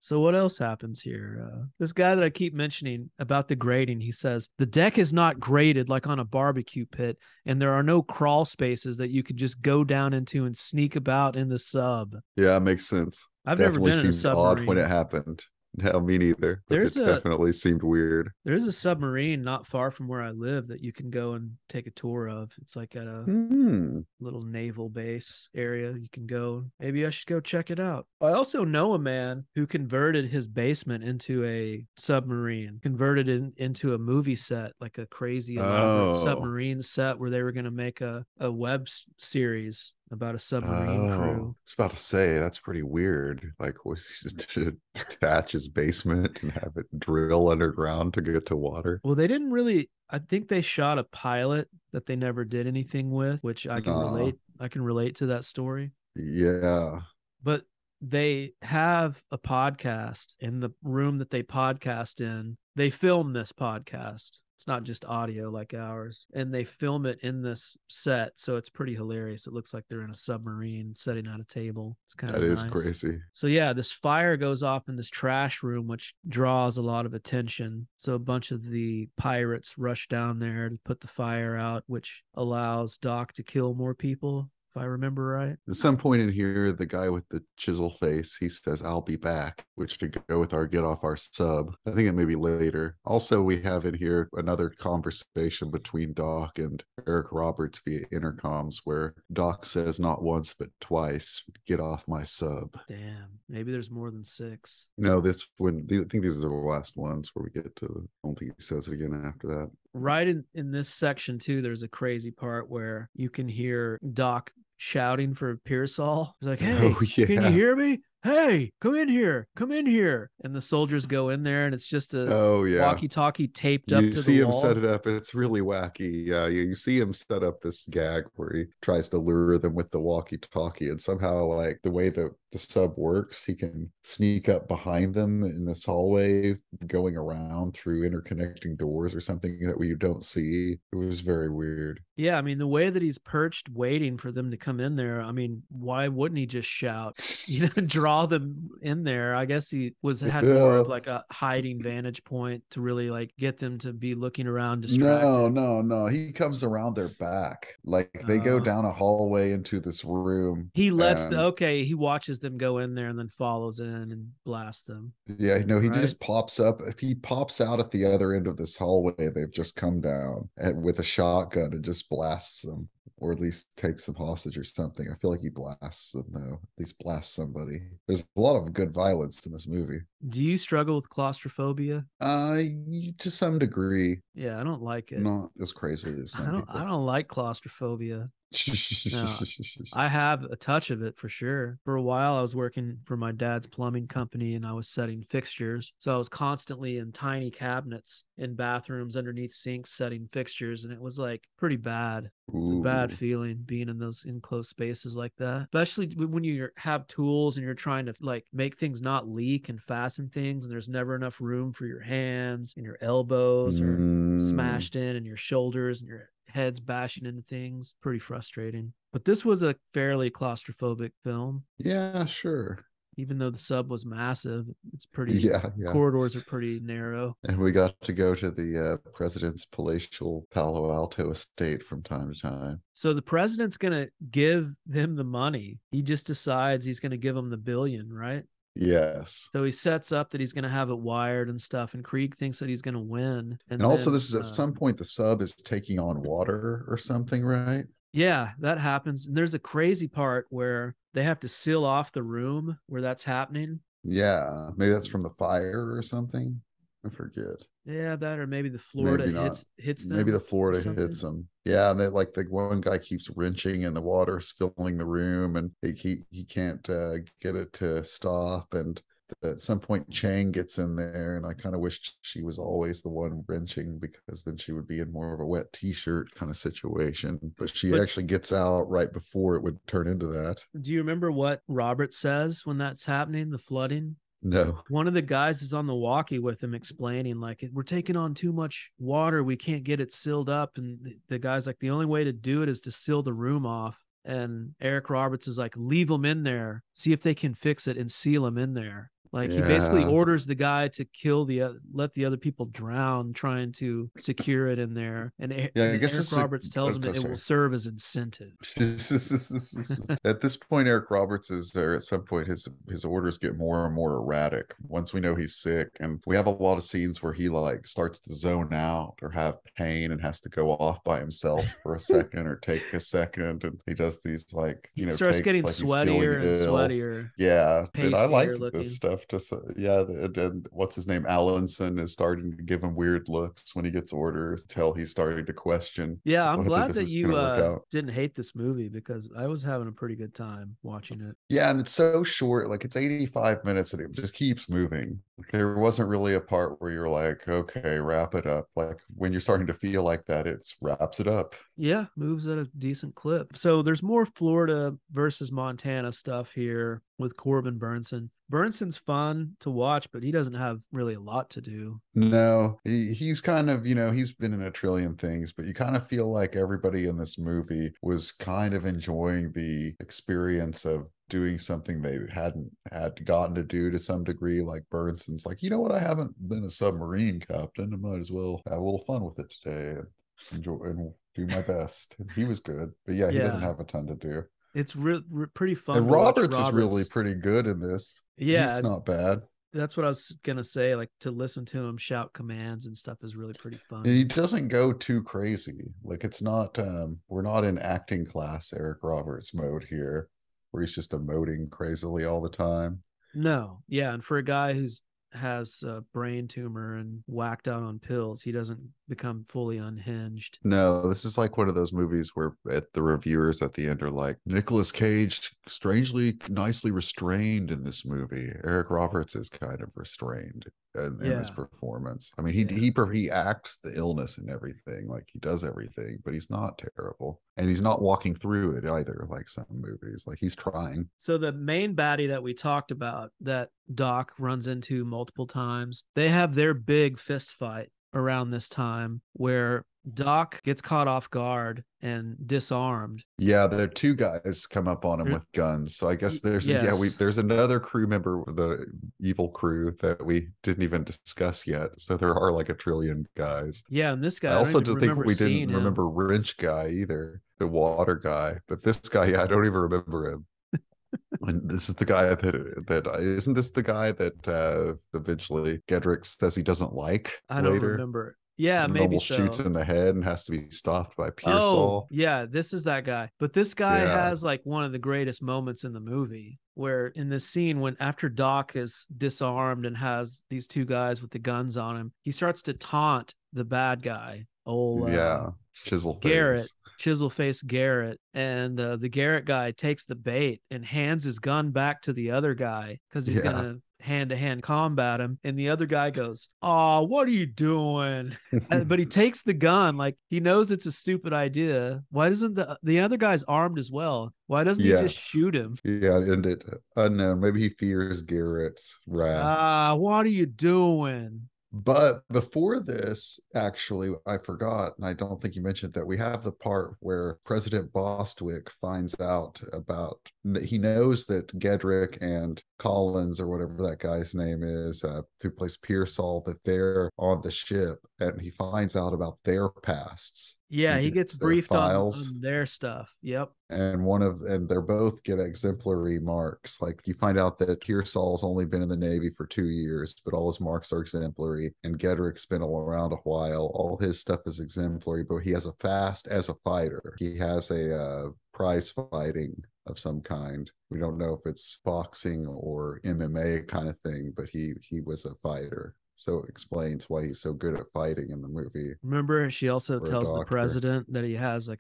So what else happens here? This guy that I keep mentioning about the grading, he says, the deck is not graded like on a barbecue pit, and there are no crawl spaces that you could just go down into and sneak about in the sub. Yeah, it makes sense. I've never been in a submarine. Odd when it happened. No, me neither. But it definitely seemed weird. There's a submarine not far from where I live that you can go and take a tour of. It's like at a little naval base area. You can go. Maybe I should go check it out. I also know a man who converted his basement into a submarine, converted it into a movie set, like a crazy elaborate submarine set where they were going to make a web series about a submarine crew. I was about to say, that's pretty weird. Like, was he just to attach his basement and have it drill underground to get to water? Well, they didn't really. I think they shot a pilot that they never did anything with, which I can relate. I can relate to that story. Yeah. But they have a podcast in the room that they podcast in. They film this podcast. It's not just audio like ours. And they film it in this set. So it's pretty hilarious. It looks like they're in a submarine setting at a table. It's kind of nice. That is crazy. So yeah, this fire goes off in this trash room, which draws a lot of attention. So a bunch of the pirates rush down there to put the fire out, which allows Doc to kill more people, if I remember right. At some point in here, the guy with the chisel face, he says, "I'll be back," which to go with our get off our sub. I think it may be later. Also, we have in here another conversation between Doc and Eric Roberts via intercoms where Doc says not once but twice, "Get off my sub." Damn, maybe there's more than 6. No, I think these are the last ones where we get to, I don't think he says it again after that. Right in this section too, there's a crazy part where you can hear Doc shouting for Persaul. He's like, "Hey, can you hear me? Hey, come in here. And the soldiers go in there and it's just a walkie-talkie taped up to the wall. You see him set it up. It's really wacky. Yeah, you see him set up this gag where he tries to lure them with the walkie-talkie, and somehow, like, the way the sub works, he can sneak up behind them in this hallway, going around through interconnecting doors or something that we don't see. It was very weird. Yeah, I mean, the way that he's perched waiting for them to come in there, I mean, why wouldn't he just shout? Draw them in there. I guess he had more of like a hiding vantage point to really like get them to be looking around distracted. No. He comes around their back. Like, they go down a hallway into this room. He he watches them go in there and then follows in and blasts them. Yeah, no, he just pops up. If he pops out at the other end of this hallway, they've just come down with a shotgun and just blasts them, or at least takes them hostage or something. I feel like he blasts them, though. At least blasts somebody. There's a lot of good violence in this movie. Do you struggle with claustrophobia? To some degree. Yeah, I don't like it. Not as crazy as some people. I don't like claustrophobia. No, I have a touch of it for sure. For a while, I was working for my dad's plumbing company and I was setting fixtures. So I was constantly in tiny cabinets in bathrooms underneath sinks setting fixtures. And it was like pretty bad. It's a bad feeling being in those enclosed spaces like that, especially when you have tools and you're trying to like make things not leak and fasten things. And there's never enough room for your hands, and your elbows are smashed in, and your shoulders and your heads bashing into things. Pretty frustrating. But this was a fairly claustrophobic film. Yeah, sure. Even though the sub was massive, it's pretty, corridors are pretty narrow. And we got to go to the president's palatial Palo Alto estate from time to time. So the president's going to give them the money. He just decides he's going to give them the $1 billion, right? Yes. So he sets up that he's going to have it wired and stuff, and Krieg thinks that he's going to win. And also, this is at some point the sub is taking on water or something, right? Yeah, that happens. And there's a crazy part where they have to seal off the room where that's happening. Yeah, maybe that's from the fire or something. I forget. Yeah, that, or maybe the Florida hits them. Maybe the Florida hits them. Yeah, and they, like, the one guy keeps wrenching and the water's filling the room, and he can't get it to stop. And at some point, Chang gets in there, and I kind of wished she was always the one wrenching, because then she would be in more of a wet t-shirt kind of situation. But she actually gets out right before it would turn into that. Do you remember what Robert says when that's happening, the flooding? No. One of the guys is on the walkie with him explaining, like, we're taking on too much water. We can't get it sealed up. And the guy's like, the only way to do it is to seal the room off. And Eric Roberts is like, leave them in there. See if they can fix it and seal them in there. Like, he basically orders the guy to let the other people drown trying to secure it in there. And Eric Roberts tells him it will serve as incentive. At this point, Eric Roberts is there. At some point, his orders get more and more erratic once we know he's sick. And we have a lot of scenes where he like starts to zone out or have pain and has to go off by himself for a second or take a second. And he does these, like, he starts getting like sweatier and sweatier. Yeah. And I liked this stuff. stuff. Just yeah, and what's his name? Allenson is starting to give him weird looks when he gets orders. Till he's starting to question. Yeah, I'm whether glad this that is you gonna work out. didn't hate this movie because I was having a pretty good time watching it. Yeah, and it's so short. Like it's 85 minutes, and it just keeps moving. Like, there wasn't really a part where you're like, okay, wrap it up. Like when you're starting to feel like that, it wraps it up. Yeah, moves at a decent clip. So there's more Florida versus Montana stuff here with Corbin Burnson. Burnson's fun to watch, but he doesn't have really a lot to do. No, he's kind of, he's been in a trillion things, but you kind of feel like everybody in this movie was kind of enjoying the experience of doing something they hadn't had gotten to do to some degree. Like Burnson's like, you know what, I haven't been a submarine captain. I might as well have a little fun with it today and enjoy and do my best. And he was good, but yeah, he doesn't have a ton to do. It's pretty fun. And Roberts is really pretty good in this. Yeah, he's not bad. That's what I was gonna say. Like to listen to him shout commands and stuff is really pretty fun. And he doesn't go too crazy. Like it's not. We're not in acting class Eric Roberts mode here, where he's just emoting crazily all the time. No, yeah, and for a guy who's has a brain tumor and whacked out on pills, he doesn't become fully unhinged. No, this is like one of those movies where the reviewers at the end are like, Nicolas Cage strangely nicely restrained in this movie. Eric Roberts is kind of restrained in his performance. I mean, he acts the illness and everything, like he does everything, but he's not terrible, and he's not walking through it either like some movies. Like he's trying. So the main baddie that we talked about that Doc runs into multiple times, they have their big fist fight around this time where Doc gets caught off guard and disarmed. Yeah, there are two guys come up on him with guns. So I guess there's there's another crew member, the evil crew that we didn't even discuss yet. So there are like a trillion guys. Yeah, and this guy, I also don't think we didn't remember Wrench guy either, the water guy. But this guy, I don't even remember him. And this is the guy that isn't this the guy that eventually Gedrick says he doesn't like? I don't remember. Yeah, and maybe almost shoots in the head and has to be stopped by Persaul. Oh, yeah, this is that guy. But this guy has like one of the greatest moments in the movie, where in this scene when after Doc is disarmed and has these two guys with the guns on him, he starts to taunt the bad guy. Chisel face Garrett, and the Garrett guy takes the bait and hands his gun back to the other guy because he's gonna hand-to-hand combat him, and the other guy goes, "Oh, what are you doing?" But he takes the gun, like he knows it's a stupid idea. Why doesn't the other guy's armed as well? Why doesn't he just shoot him? Yeah, and it unknown. Maybe he fears Garrett's wrath. What are you doing? But before this, actually, I forgot, and I don't think you mentioned that we have the part where President Bostwick finds out about, he knows that Gedrick and Collins, or whatever that guy's name is, who plays Persaul, that they're on the ship, and he finds out about their pasts. Yeah, he gets briefed on their stuff. Yep. And they're both get exemplary marks. Like you find out that Persaul's only been in the Navy for 2 years, but all his marks are exemplary. And Gedrick's been around a while. All his stuff is exemplary, but he has a fast as a fighter. He has a prize fighting of some kind. We don't know if it's boxing or MMA kind of thing, but he was a fighter. So it explains why he's so good at fighting in the movie. Remember, she also tells the president that he has like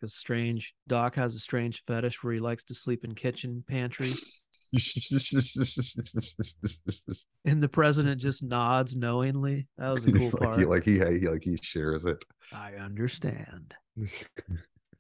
Doc has a strange fetish where he likes to sleep in kitchen pantries. And the president just nods knowingly. That was a cool part. He shares it. I understand.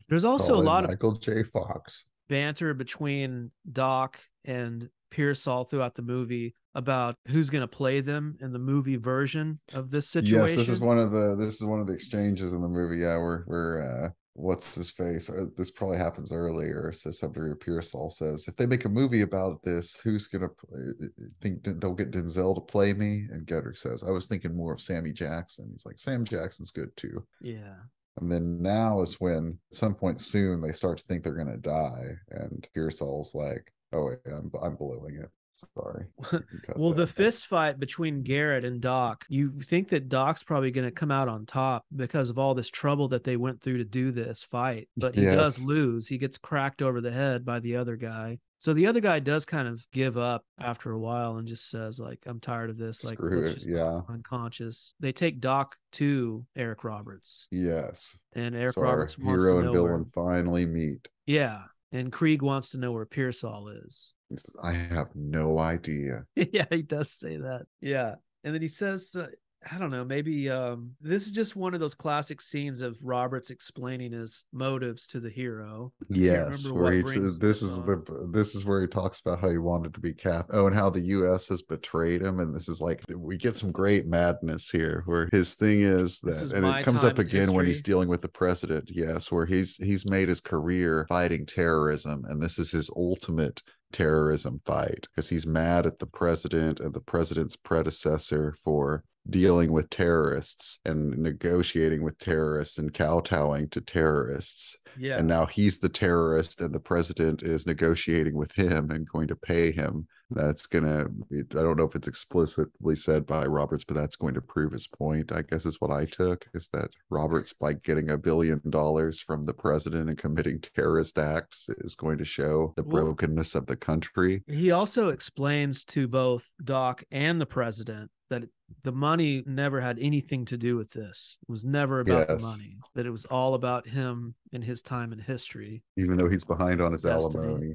There's also a lot of Michael J. Fox banter between Doc and Persaul throughout the movie about who's going to play them in the movie version of this situation. Yes, this is one of the exchanges in the movie. Yeah, where what's his face? This probably happens earlier. So somebody, Persaul says, if they make a movie about this, who's going to think they'll get Denzel to play me? And Gedrick says, I was thinking more of Sammy Jackson. He's like, Sam Jackson's good too. Yeah. And then now is when at some point soon they start to think they're going to die, and Persaul's like, oh, yeah, I'm blowing it. Sorry. Well, the fist fight between Garrett and Doc, you think that Doc's probably going to come out on top because of all this trouble that they went through to do this fight, but he does lose. He gets cracked over the head by the other guy. So the other guy does kind of give up after a while and just says, like, I'm tired of this. Like, Screw let's it. just Yeah. unconscious. They take Doc to Eric Roberts. Yes. And Eric So Roberts our wants hero to and know villain where. finally meet. Yeah. And Krieg wants to know where Persaul is. He says, I have no idea. Yeah, he does say that. Yeah. And then he says, I don't know, maybe this is just one of those classic scenes of Roberts explaining his motives to the hero. Yes, where he says this is where he talks about how he wanted to be and how the US has betrayed him. And this is like, we get some great madness here where his thing is that, and it comes up again when he's dealing with the president. Yes, where he's made his career fighting terrorism, and this is his ultimate terrorism fight because he's mad at the president and the president's predecessor for dealing with terrorists and negotiating with terrorists and kowtowing to terrorists. Yeah. And now he's the terrorist and the president is negotiating with him and going to pay him. That's I don't know if it's explicitly said by Roberts, but that's going to prove his point, I guess is what I took, is that Roberts, by getting $1 billion from the president and committing terrorist acts, is going to show the brokenness of the country. He also explains to both Doc and the president that the money never had anything to do with this. It was never about the money, that it was all about him and his time in history. Even though he's behind on his destiny. alimony.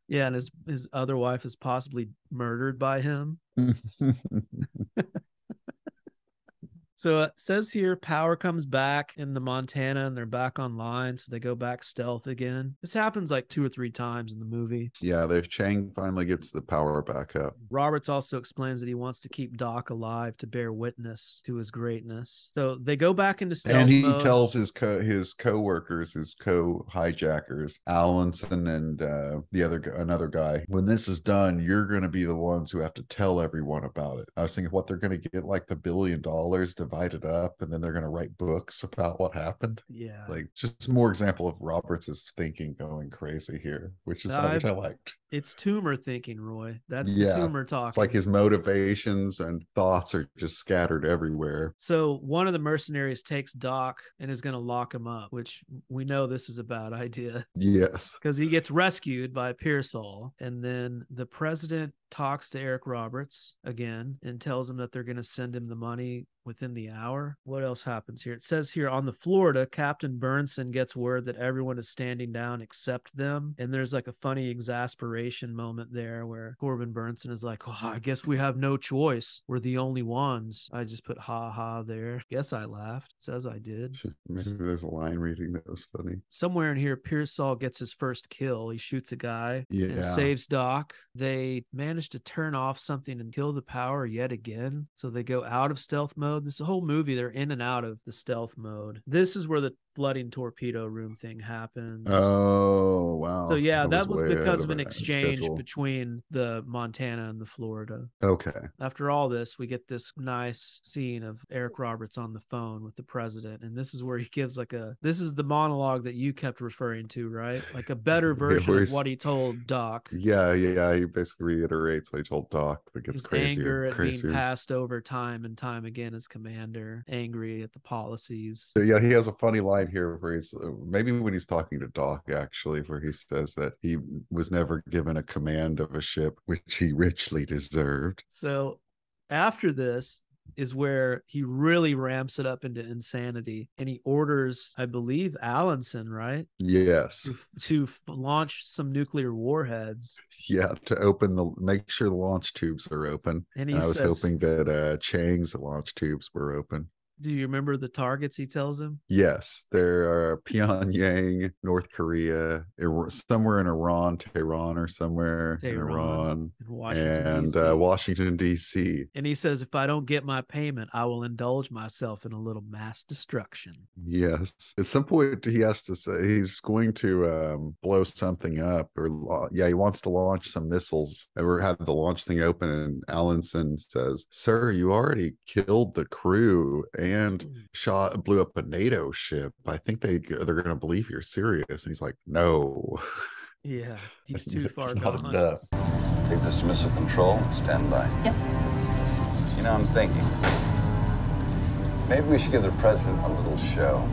Yeah, and his other wife is possibly murdered by him. So it says here, power comes back in the Montana and they're back online. So they go back stealth again. This happens like 2 or 3 times in the movie. Yeah, Chang finally gets the power back up. Roberts also explains that he wants to keep Doc alive to bear witness to his greatness. So they go back into stealth and he mode. tells his co-workers, his co-hijackers, Allenson and another guy, when this is done, you're going to be the ones who have to tell everyone about it. I was thinking, what, they're going to get like the $1 billion divided up, and then they're going to write books about what happened. Yeah, like just more example of Roberts's thinking going crazy here, which I liked. It's tumor thinking, Roy. That's the tumor talking. It's like his motivations and thoughts are just scattered everywhere. So one of the mercenaries takes Doc and is going to lock him up, which we know this is a bad idea. Yes. Because he gets rescued by Persaul. And then the president talks to Eric Roberts again and tells him that they're going to send him the money within the hour. What else happens here? It says here, on the Florida, Captain Burnson gets word that everyone is standing down except them. And there's like a funny exasperation moment there where Corbin Burnson is like, oh, I guess we have no choice. We're the only ones. I just put ha ha there. Guess I laughed. It says I did. Maybe there's a line reading that was funny. Somewhere in here, Persaul gets his first kill. He shoots a guy and saves Doc. They manage to turn off something and kill the power yet again. So they go out of stealth mode. This whole movie, they're in and out of the stealth mode. This is where the flooding torpedo room thing happens. Oh, wow. So yeah, that was because of an exchange between the Montana and the Florida. Okay. After all this, we get this nice scene of Eric Roberts on the phone with the president. And this is where he gives this is the monologue that you kept referring to, right? Like a better version of what he told Doc. Yeah. He basically reiterates what he told Doc, but gets crazier. Anger at being passed over time and time again as commander, angry at the policies. So yeah, he has a funny line here where he's maybe when he's talking to Doc, actually, where he says that he was never given a command of a ship, which he richly deserved. So after this is where he really ramps it up into insanity, and he orders, I believe, Allenson, right? Yes. To launch some nuclear warheads. Yeah, to make sure the launch tubes are open. And I was hoping that Chang's launch tubes were open. Do you remember the targets he tells him? Yes, there are Pyongyang, North Korea, somewhere in Iran, Tehran or somewhere in Iran, Washington, D.C. And he says, if I don't get my payment, I will indulge myself in a little mass destruction. Yes. At some point, he has to say he's going to blow something up. He wants to launch some missiles or have the launch thing open. And Allenson says, sir, you already killed the crew and blew up a NATO ship. I think they're going to believe you're serious. And he's like, no. Yeah, he's too far gone. Take this to missile control. Stand by. Yes, sir. You know, I'm thinking, maybe we should give the president a little show.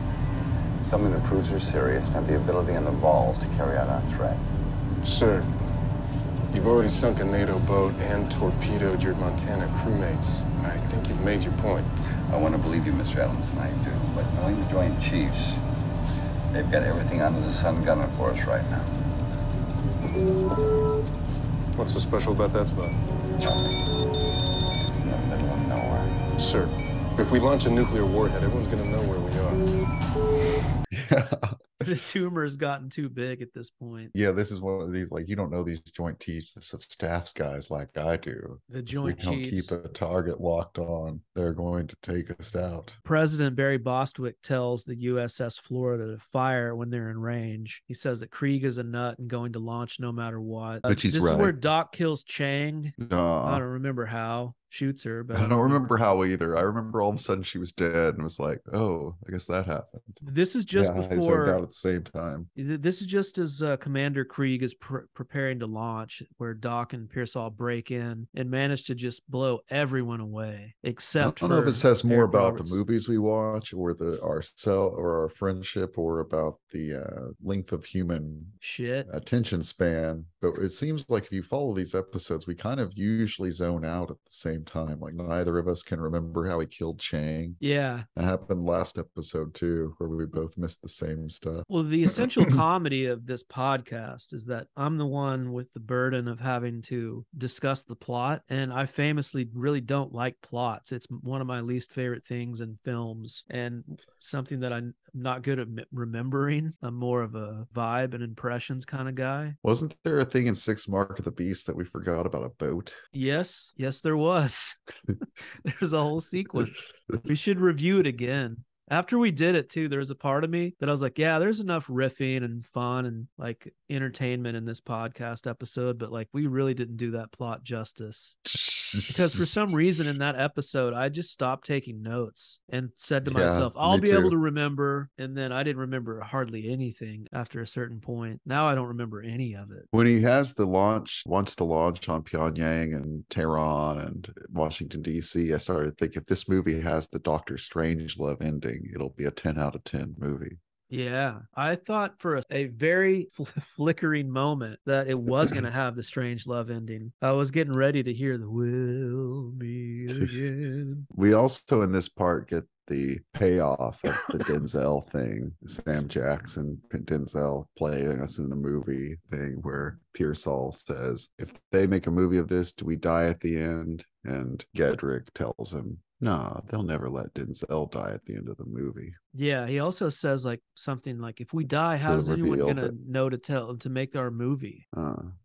Something that proves we're serious and have the ability and the balls to carry out our threat. Sir, You've already sunk a NATO boat and torpedoed your Montana crewmates. I think you've made your point. I want to believe you, Mr. Adams, and I do. But knowing the Joint Chiefs, they've got everything under the sun gunning for us right now. What's so special about that spot? It's in the middle of nowhere. Sir, if we launch a nuclear warhead, everyone's going to know where we are. Yeah. The tumor's gotten too big at this point. Yeah, this is one of these, like, you don't know these Joint Chiefs of Staffs guys like I do. The Joint We don't Chiefs. keep a target locked on. They're going to take us out. President Barry Bostwick tells the USS Florida to fire when they're in range. He says that Krieg is a nut and going to launch no matter what. Which he's this right. is where Doc kills Chang. I Uh, don't remember how. Shoots her, but I don't remember how either. I remember all of a sudden she was dead and was like, oh, I guess that happened. This is just I zoned before. out at the same time. This is just as Commander Krieg is preparing to launch, where Doc and Persaul break in and manage to just blow everyone away, except I don't know if it says more Eric about Roberts. the movies we watch or our friendship or about the length of human Shit. attention span, but it seems like if you follow these episodes, we kind of usually zone out at the same time. Like neither of us can remember how he killed Chang. Yeah. That happened last episode too, where we both missed the same stuff. Well, the essential comedy of this podcast is that I'm the one with the burden of having to discuss the plot, and I famously really don't like plots. It's one of my least favorite things in films, and something that I'm not good at remembering. I'm more of a vibe and impressions kind of guy. Wasn't there a thing in Six Mark of the Beast that we forgot about a boat? Yes, there was. There's a whole sequence. We should review it again. After we did it too, there was a part of me that I was like, yeah, there's enough riffing and fun and like entertainment in this podcast episode, but like we really didn't do that plot justice. Because for some reason in that episode, I just stopped taking notes and said to myself, I'll be able to remember. And then I didn't remember hardly anything after a certain point. Now I don't remember any of it. When he has wants to launch on Pyongyang and Tehran and Washington, D.C., I started to think if this movie has the Doctor Strangelove ending, it'll be a 10 out of 10 movie. Yeah, I thought for a very flickering moment that it was going to have the strange love ending. I was getting ready to hear the "We'll meet again." We also in this part get the payoff of the Denzel thing, Sam Jackson, Denzel playing us in the movie thing, where Persaul says, if they make a movie of this, do we die at the end? And Gedrick tells him, no, they'll never let Denzel die at the end of the movie. Yeah, he also says like something like, if we die, how's anyone going to know to make our movie?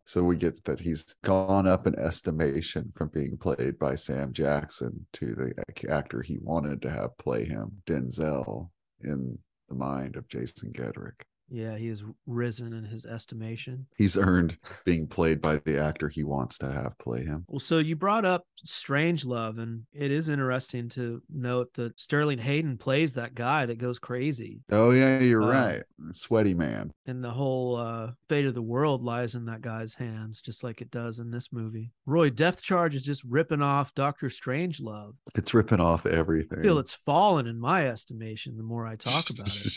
So we get that he's gone up in estimation from being played by Sam Jackson to the actor he wanted to have play him, Denzel, in the mind of Jason Gedrick. Yeah, he has risen in his estimation. He's earned being played by the actor he wants to have play him. Well, so you brought up Strangelove, and it is interesting to note that Sterling Hayden plays that guy that goes crazy. Oh, yeah, you're right. Sweaty man. And the whole fate of the world lies in that guy's hands, just like it does in this movie. Roy, Death Charge is just ripping off Dr. Strangelove. It's ripping off everything. I feel it's fallen in my estimation the more I talk about it.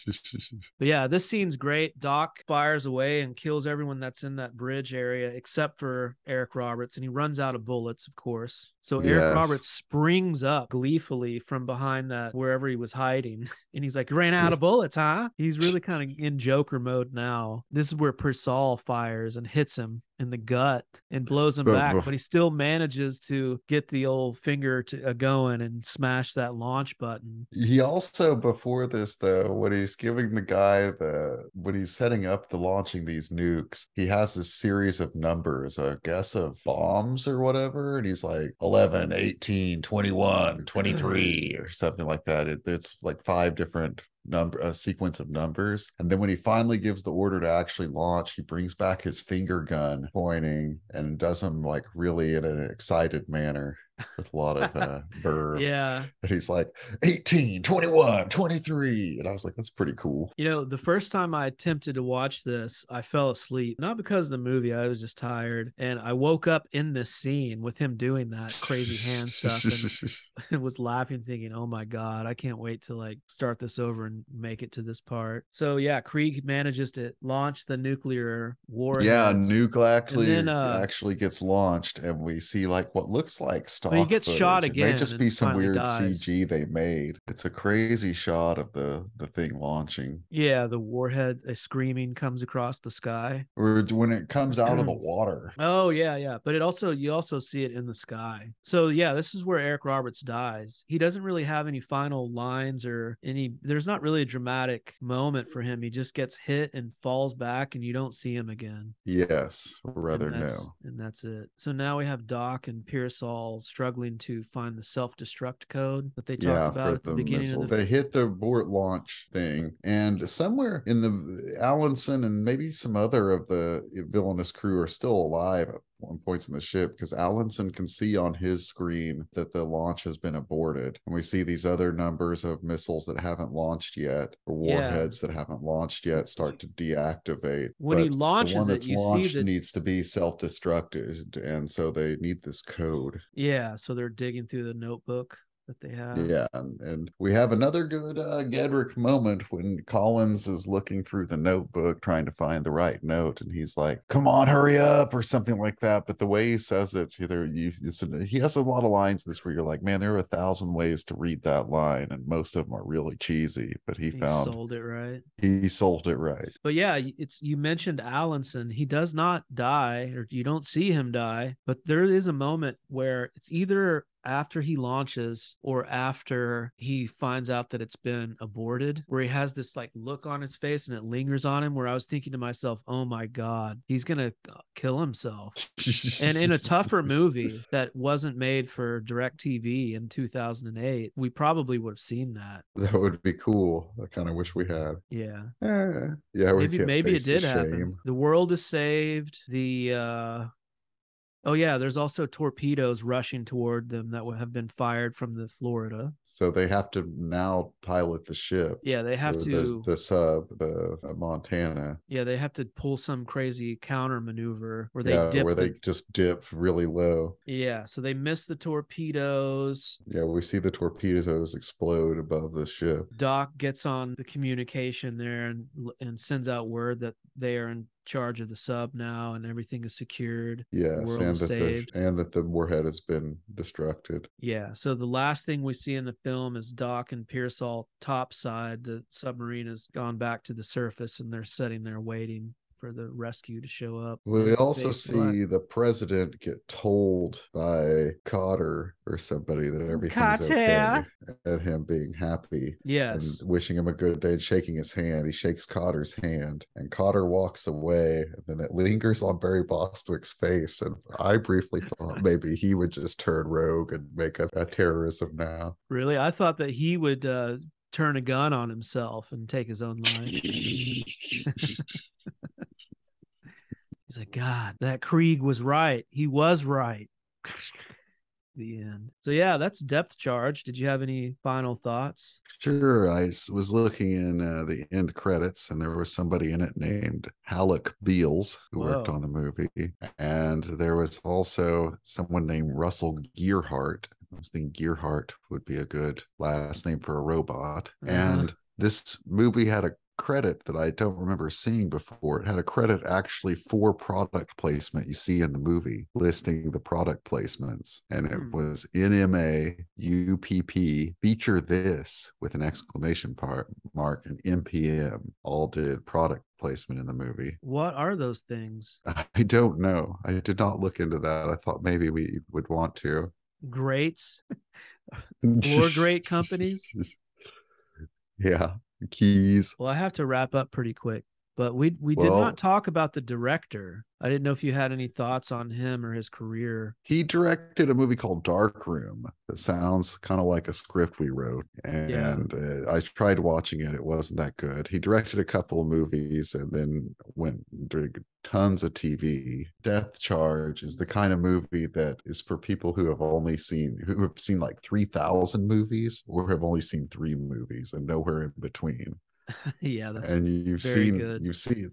But yeah, this scene's great. Doc fires away and kills everyone that's in that bridge area except for Eric Roberts, and he runs out of bullets, of course. So Eric Roberts springs up gleefully from behind that wherever he was hiding, and he's like, ran out of bullets, huh? He's really kind of in Joker mode now. This is where Persaul fires and hits him in the gut and blows him back, but he still manages to get the old finger to going and smash that launch button. He also, before this though, when he's giving the guy when he's setting up the launching these nukes, he has this series of numbers, I guess, of bombs or whatever, and he's like 11, 18, 21, 23 or something like that. It's like 5 different a sequence of numbers, and then when he finally gives the order to actually launch, he brings back his finger gun pointing and does them like really in an excited manner. with a lot of burr. Yeah. And he's like 18, 21, 23. And I was like, that's pretty cool. You know, the first time I attempted to watch this, I fell asleep. Not because of the movie, I was just tired. And I woke up in this scene with him doing that crazy hand stuff and was laughing, thinking, oh my God, I can't wait to like start this over and make it to this part. So yeah, Krieg manages to launch the nuclear warheads. Yeah, nuke then, actually gets launched, and we see like what looks like stock he gets footage. shot It again may just be and some finally weird dies. CG they made. It's a crazy shot of the thing launching. Yeah, the warhead, a screaming comes across the sky. Or when it comes out of the water. Oh yeah. But you also see it in the sky. So yeah, this is where Eric Roberts dies. He doesn't really have any final lines or there's not really a dramatic moment for him. He just gets hit and falls back and you don't see him again. Yes, or rather no. And that's it. So now we have Doc and Persaul struggling to find the self-destruct code that they talked about at the beginning missile. of the... They hit the abort launch thing, and somewhere in the Allenson and maybe some other of the villainous crew are still alive at one point in the ship, because Allenson can see on his screen that the launch has been aborted, and we see these other numbers of missiles that haven't launched yet, or warheads that haven't launched yet, start to deactivate. When he launches the one that's launched that needs to be self-destructed, and so they need this code. Yeah, so they're digging through the notebook that they have. Yeah, and we have another good Gedrick moment when Collins is looking through the notebook trying to find the right note, and he's like, come on, hurry up, or something like that. But the way he says it, he has a lot of lines in this where you're like, man, there are 1,000 ways to read that line, and most of them are really cheesy, but he sold it right. He sold it right. But yeah, you mentioned Allenson. He does not die, or you don't see him die, but there is a moment where it's either after he launches or after he finds out that it's been aborted, where he has this like look on his face and it lingers on him, where I was thinking to myself, oh my God, he's gonna kill himself. And in a tougher movie that wasn't made for DirecTV in 2008, we probably would have seen that. That would be cool. I kind of wish we had. Yeah. Yeah, maybe it did happen. The world is saved. Oh, yeah, there's also torpedoes rushing toward them that have been fired from the Florida. So they have to now pilot the ship. Yeah, they have to... The sub, the Montana. Yeah, they have to pull some crazy counter maneuver where they just dip really low. Yeah, so they miss the torpedoes. Yeah, we see the torpedoes explode above the ship. Doc gets on the communication there and sends out word that they are in charge of the sub now and everything is secured. Yes, and that the warhead has been destructed. Yeah, so the last thing we see in the film is Doc and Persaul topside. The submarine has gone back to the surface and they're sitting there waiting for the rescue to show up. We also see the president get told by Cotter or somebody that everything's okay, and him being happy. Yes. And wishing him a good day and shaking his hand. He shakes Cotter's hand and Cotter walks away, and then it lingers on Barry Bostwick's face. And I briefly thought maybe he would just turn rogue and make a terrorism now. Really? I thought that he would turn a gun on himself and take his own life. He's like, God, that Krieg was right. He was right. The end. So yeah, that's Depth Charge. Did you have any final thoughts? Sure. I was looking in the end credits, and there was somebody in it named Halleck Beals who worked on the movie. And there was also someone named Russell Gearhart. I was thinking Gearhart would be a good last name for a robot. And this movie had a credit that I don't remember seeing before. It had a credit actually for product placement you see in the movie, listing the product placements, and it was NMA UPP feature this with an exclamation mark and MPM all did product placement in the movie. What are those things? I don't know. I did not look into that. I thought maybe we would want to. Greats. 4 great companies. Yeah. Keys. Well, I have to wrap up pretty quick. But we did Well, not talk about the director. I didn't know if you had any thoughts on him or his career. he directed a movie called Dark Room that sounds kind of like a script we wrote. And I tried watching it. It wasn't that good. He directed a couple of movies and then went did tons of TV. Death Charge is the kind of movie that is for people who have seen like 3,000 movies or have only seen 3 movies and nowhere in between. Yeah, that's and you've seen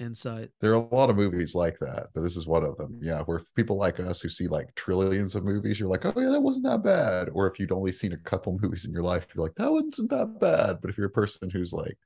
insight. There are a lot of movies like that, but this is one of them. Yeah, where people like us who see like trillions of movies, you're like, oh yeah, that wasn't that bad. Or if you'd only seen a couple movies in your life, you're like, that wasn't that bad. But if you're a person who's like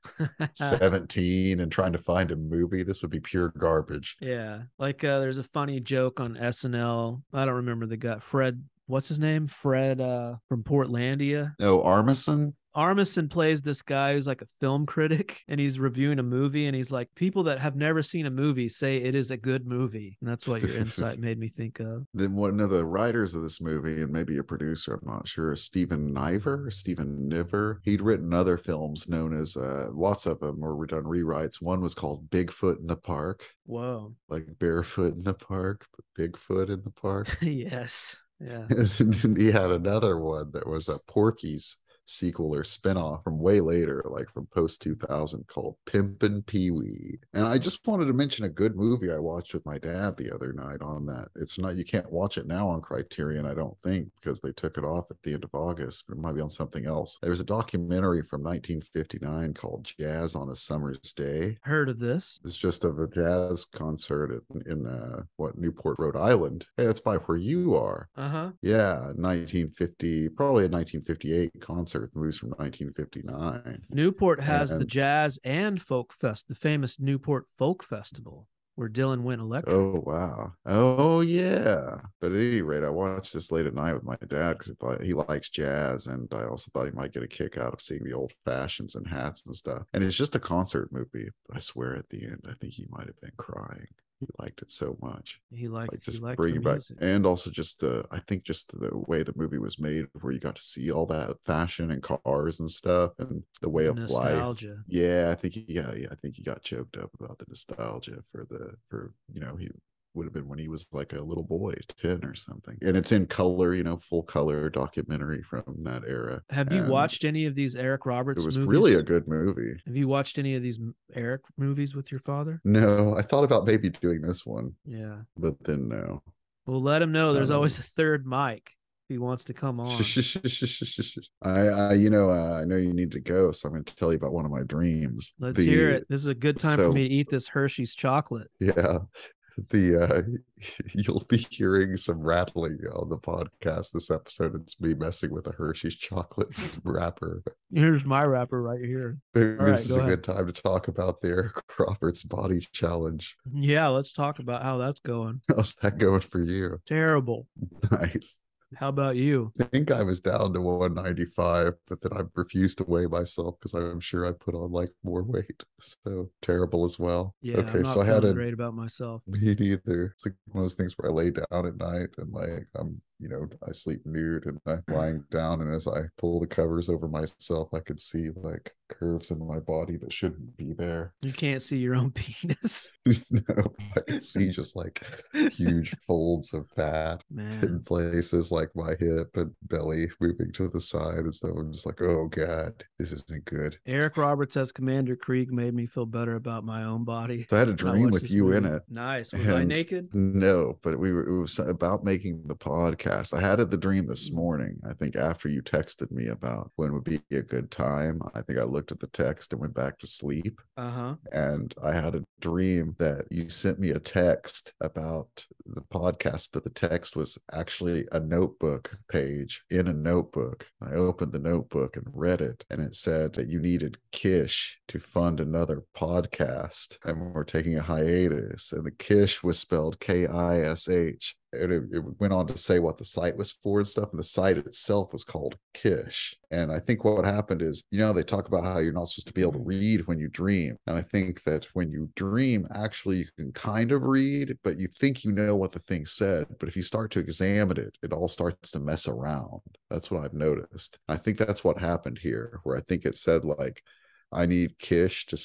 17 and trying to find a movie, this would be pure garbage. Yeah, like there's a funny joke on SNL. I don't remember the guy, Fred. What's his name? Fred from Portlandia. Oh, Armisen. Armisen plays this guy who's like a film critic, and he's reviewing a movie, and he's like, people that have never seen a movie say it is a good movie. And that's what your insight made me think of. Then one of the writers of this movie, and maybe a producer, I'm not sure, is Stephen Niver. He'd written other films known as, lots of them were done rewrites. One was called Bigfoot in the Park. Whoa. Like barefoot in the park, but Bigfoot in the park. Yes. Yeah. And then he had another one that was a Porky's sequel or spinoff from way later, like from post 2000, called Pimpin' Pee-wee. And I just wanted to mention a good movie I watched with my dad the other night on that. It's not, you can't watch it now on Criterion, I don't think, because they took it off at the end of August, but it might be on something else. There was a documentary from 1959 called Jazz on a Summer's Day. Heard of this? It's just of a jazz concert in Newport, Rhode Island. Hey, that's by where you are. Yeah, 1950, probably a 1958 concert. The movie's from 1959. Newport has the jazz and folk fest, the famous Newport Folk Festival, where Dylan went electric. Oh, wow. Oh, yeah. But at any rate, I watched this late at night with my dad because he likes jazz, and I also thought he might get a kick out of seeing the old fashions and hats and stuff. And it's just a concert movie. But I swear at the end, I think he might have been crying. He liked it so much. He liked bringing back, and also just the way the movie was made, where you got to see all that fashion and cars and stuff, and the way of nostalgia. Life. Yeah, I think he got choked up about the nostalgia for he would have been when he was like a little boy, 10 or something. And it's in color, full color documentary from that era. Have you watched any of these Eric Roberts movies? It was really a good movie. Have you watched any of these Eric movies with your father? No, I thought about maybe doing this one. Yeah. But then no. Well, let him know there's always a third mic if he wants to come on. I know you need to go, so I'm going to tell you about one of my dreams. Let's hear it. This is a good time for me to eat this Hershey's chocolate. Yeah. You'll be hearing some rattling on the podcast this episode. It's me messing with a Hershey's chocolate wrapper. Here's my wrapper right here. This is a good time to talk about the Eric Roberts body challenge. Yeah, let's talk about how that's going. How's that going for you? Terrible. Nice. How about you? I think I was down to 195, but then I refused to weigh myself because I'm sure I put on like more weight. So terrible as well. Yeah, okay, I'm not feeling great about myself. Me neither. It's like one of those things where I lay down at night and like I sleep nude and I'm lying down, and as I pull the covers over myself, I could see like curves in my body that shouldn't be there. You can't see your own penis. No, I can see just like huge folds of fat in places like my hip and belly moving to the side, and so I'm just like, oh god, this isn't good. Eric Roberts as Commander Krieg made me feel better about my own body. So I had a dream with you in it. Nice. Was I naked? No, but it was about making the podcast. I had the dream this morning, I think, after you texted me about when would be a good time. I think I looked at the text and went back to sleep. And I had a dream that you sent me a text about the podcast, but the text was actually a notebook page in a notebook. I opened the notebook and read it, and it said that you needed Kish to fund another podcast, and we're taking a hiatus. And the Kish was spelled Kish. And it went on to say what the site was for and stuff, and the site itself was called Kish. And I think what happened is, they talk about how you're not supposed to be able to read when you dream. And I think that when you dream, actually you can kind of read, but you think you know what the thing said. But if you start to examine it, it all starts to mess around. That's what I've noticed. I think that's what happened here, where I think it said like, I need Kish to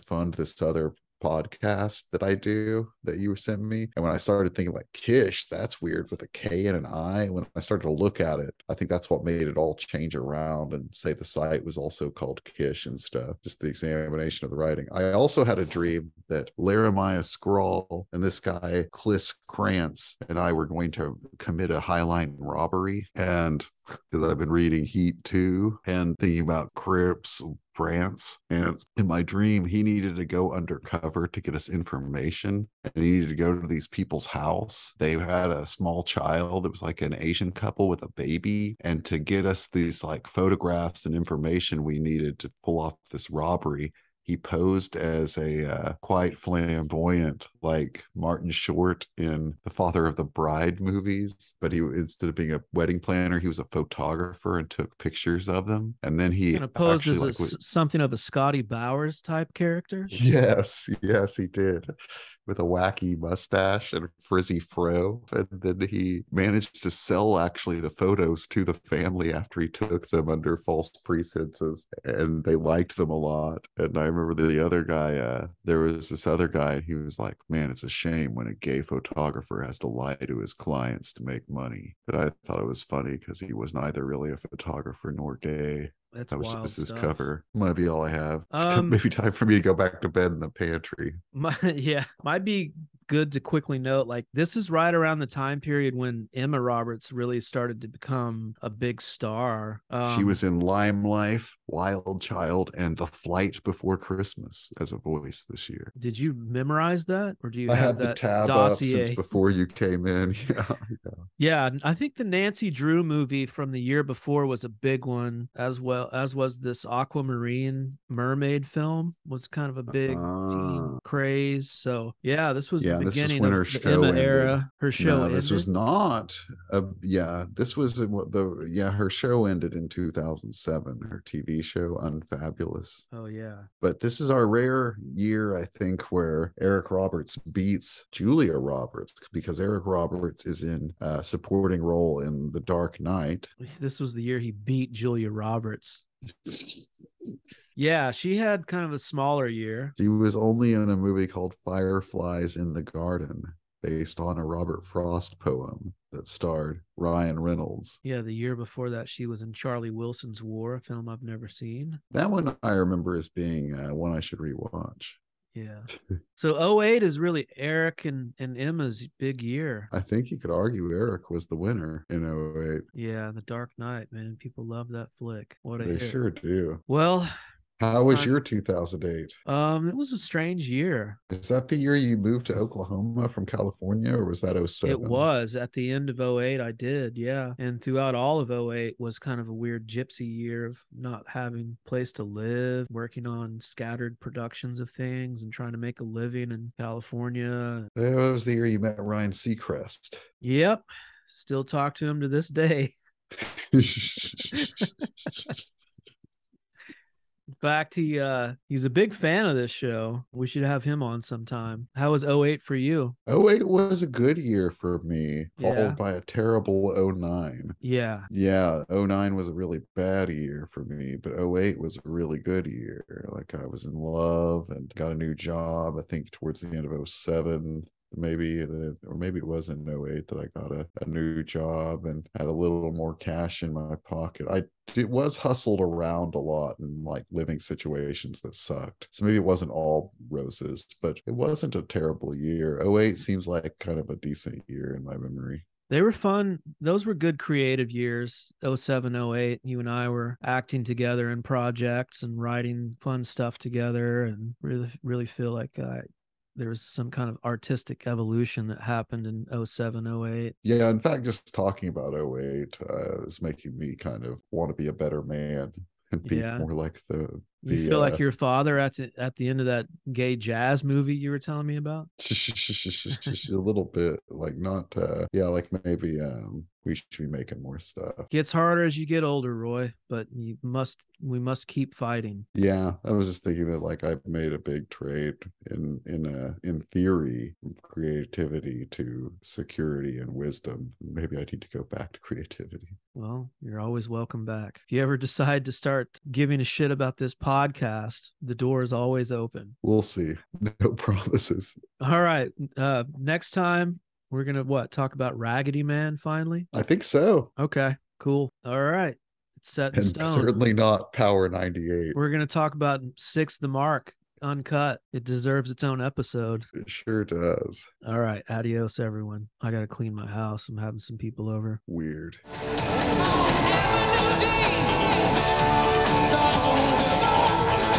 fund this other podcast that I do that you sent me. And when I started thinking like Kish, that's weird with a K and an I. When I started to look at it, I think that's what made it all change around and say the site was also called Kish and stuff. Just the examination of the writing. I also had a dream that Laramia Scrawl and this guy, Cliss Krantz, and I were going to commit a Highline robbery. And because I've been reading Heat 2 and thinking about Crips, Brants, and in my dream, he needed to go undercover to get us information, and he needed to go to these people's house. They had a small child. It was like an Asian couple with a baby, and to get us these like photographs and information we needed to pull off this robbery, he posed as a quite flamboyant, like Martin Short in the Father of the Bride movies. But he, instead of being a wedding planner, he was a photographer and took pictures of them. And then he kind of posed actually, as something of a Scotty Bowers type character. Yes, he did. With a wacky mustache and a frizzy fro. And then he managed to sell actually the photos to the family after he took them under false pretenses. And they liked them a lot. And I remember the other guy, there was this other guy, and he was like, man, it's a shame when a gay photographer has to lie to his clients to make money. But I thought it was funny because he was neither really a photographer nor gay. That's that was wild just his stuff. cover. Might be all I have. Maybe time for me to go back to bed in the pantry. Might be good to quickly note, like, this is right around the time period when Emma Roberts really started to become a big star. She was in Lime Life, Wild Child, and The Flight Before Christmas as a voice this year. Did you memorize that, or do you I have had that the tab dossier up since before you came in? Yeah, I think the Nancy Drew movie from the year before was a big one, as well as was this Aquamarine mermaid film, was kind of a big teen craze. So yeah, this was the beginning of the Emma era. Her show ended. This was not. This was her show ended in 2007. Her TV show Unfabulous. Oh yeah. But this is our rare year, I think, where Eric Roberts beats Julia Roberts, because Eric Roberts is in a supporting role in The Dark Knight. This was the year he beat Julia Roberts. Yeah, she had kind of a smaller year. She was only in a movie called Fireflies in the Garden, based on a Robert Frost poem that starred Ryan Reynolds. Yeah, the year before that, she was in Charlie Wilson's War, a film I've never seen. That one I remember as being one I should rewatch. Yeah. So 08 is really Eric and Emma's big year. I think you could argue Eric was the winner in 08. Yeah, The Dark Knight, man. People love that flick. What a hit. They sure do. Well, how was your 2008? It was a strange year. Is that the year you moved to Oklahoma from California, or was that 07? It was. At the end of 08, I did, yeah. And throughout all of 08 was kind of a weird gypsy year of not having a place to live, working on scattered productions of things and trying to make a living in California. It was the year you met Ryan Seacrest. Yep. Still talk to him to this day. In fact, he's a big fan of this show. We should have him on sometime. How was 08 for you? 08 was a good year for me, followed by a terrible 09. Yeah. Yeah, 09 was a really bad year for me, but 08 was a really good year. Like, I was in love and got a new job, I think, towards the end of 07. Maybe it was in 08 that I got a new job and had a little more cash in my pocket. It was hustled around a lot in like living situations that sucked. So maybe it wasn't all roses, but it wasn't a terrible year. 08 seems like kind of a decent year in my memory. They were fun. Those were good creative years. 07, 08. You and I were acting together in projects and writing fun stuff together, and really feel like there was some kind of artistic evolution that happened in 07, 08. Yeah, in fact, just talking about 08 is making me kind of want to be a better man and be more like you feel like your father at the end of that gay jazz movie you were telling me about? A little bit, like not, like maybe we should be making more stuff. Gets harder as you get older, Roy, but we must keep fighting. Yeah, I was just thinking that like I've made a big trade in theory, from creativity to security and wisdom. Maybe I need to go back to creativity. Well, you're always welcome back. If you ever decide to start giving a shit about this podcast, podcast, the door is always open. We'll see. No promises. All right. Next time we're gonna talk about Raggedy Man finally? I think so. Okay, cool. All right. It's set in And stone. certainly not Power 98. We're gonna talk about Six the Mark, uncut. It deserves its own episode. It sure does. All right. Adios, everyone. I gotta clean my house. I'm having some people over. Weird. Stone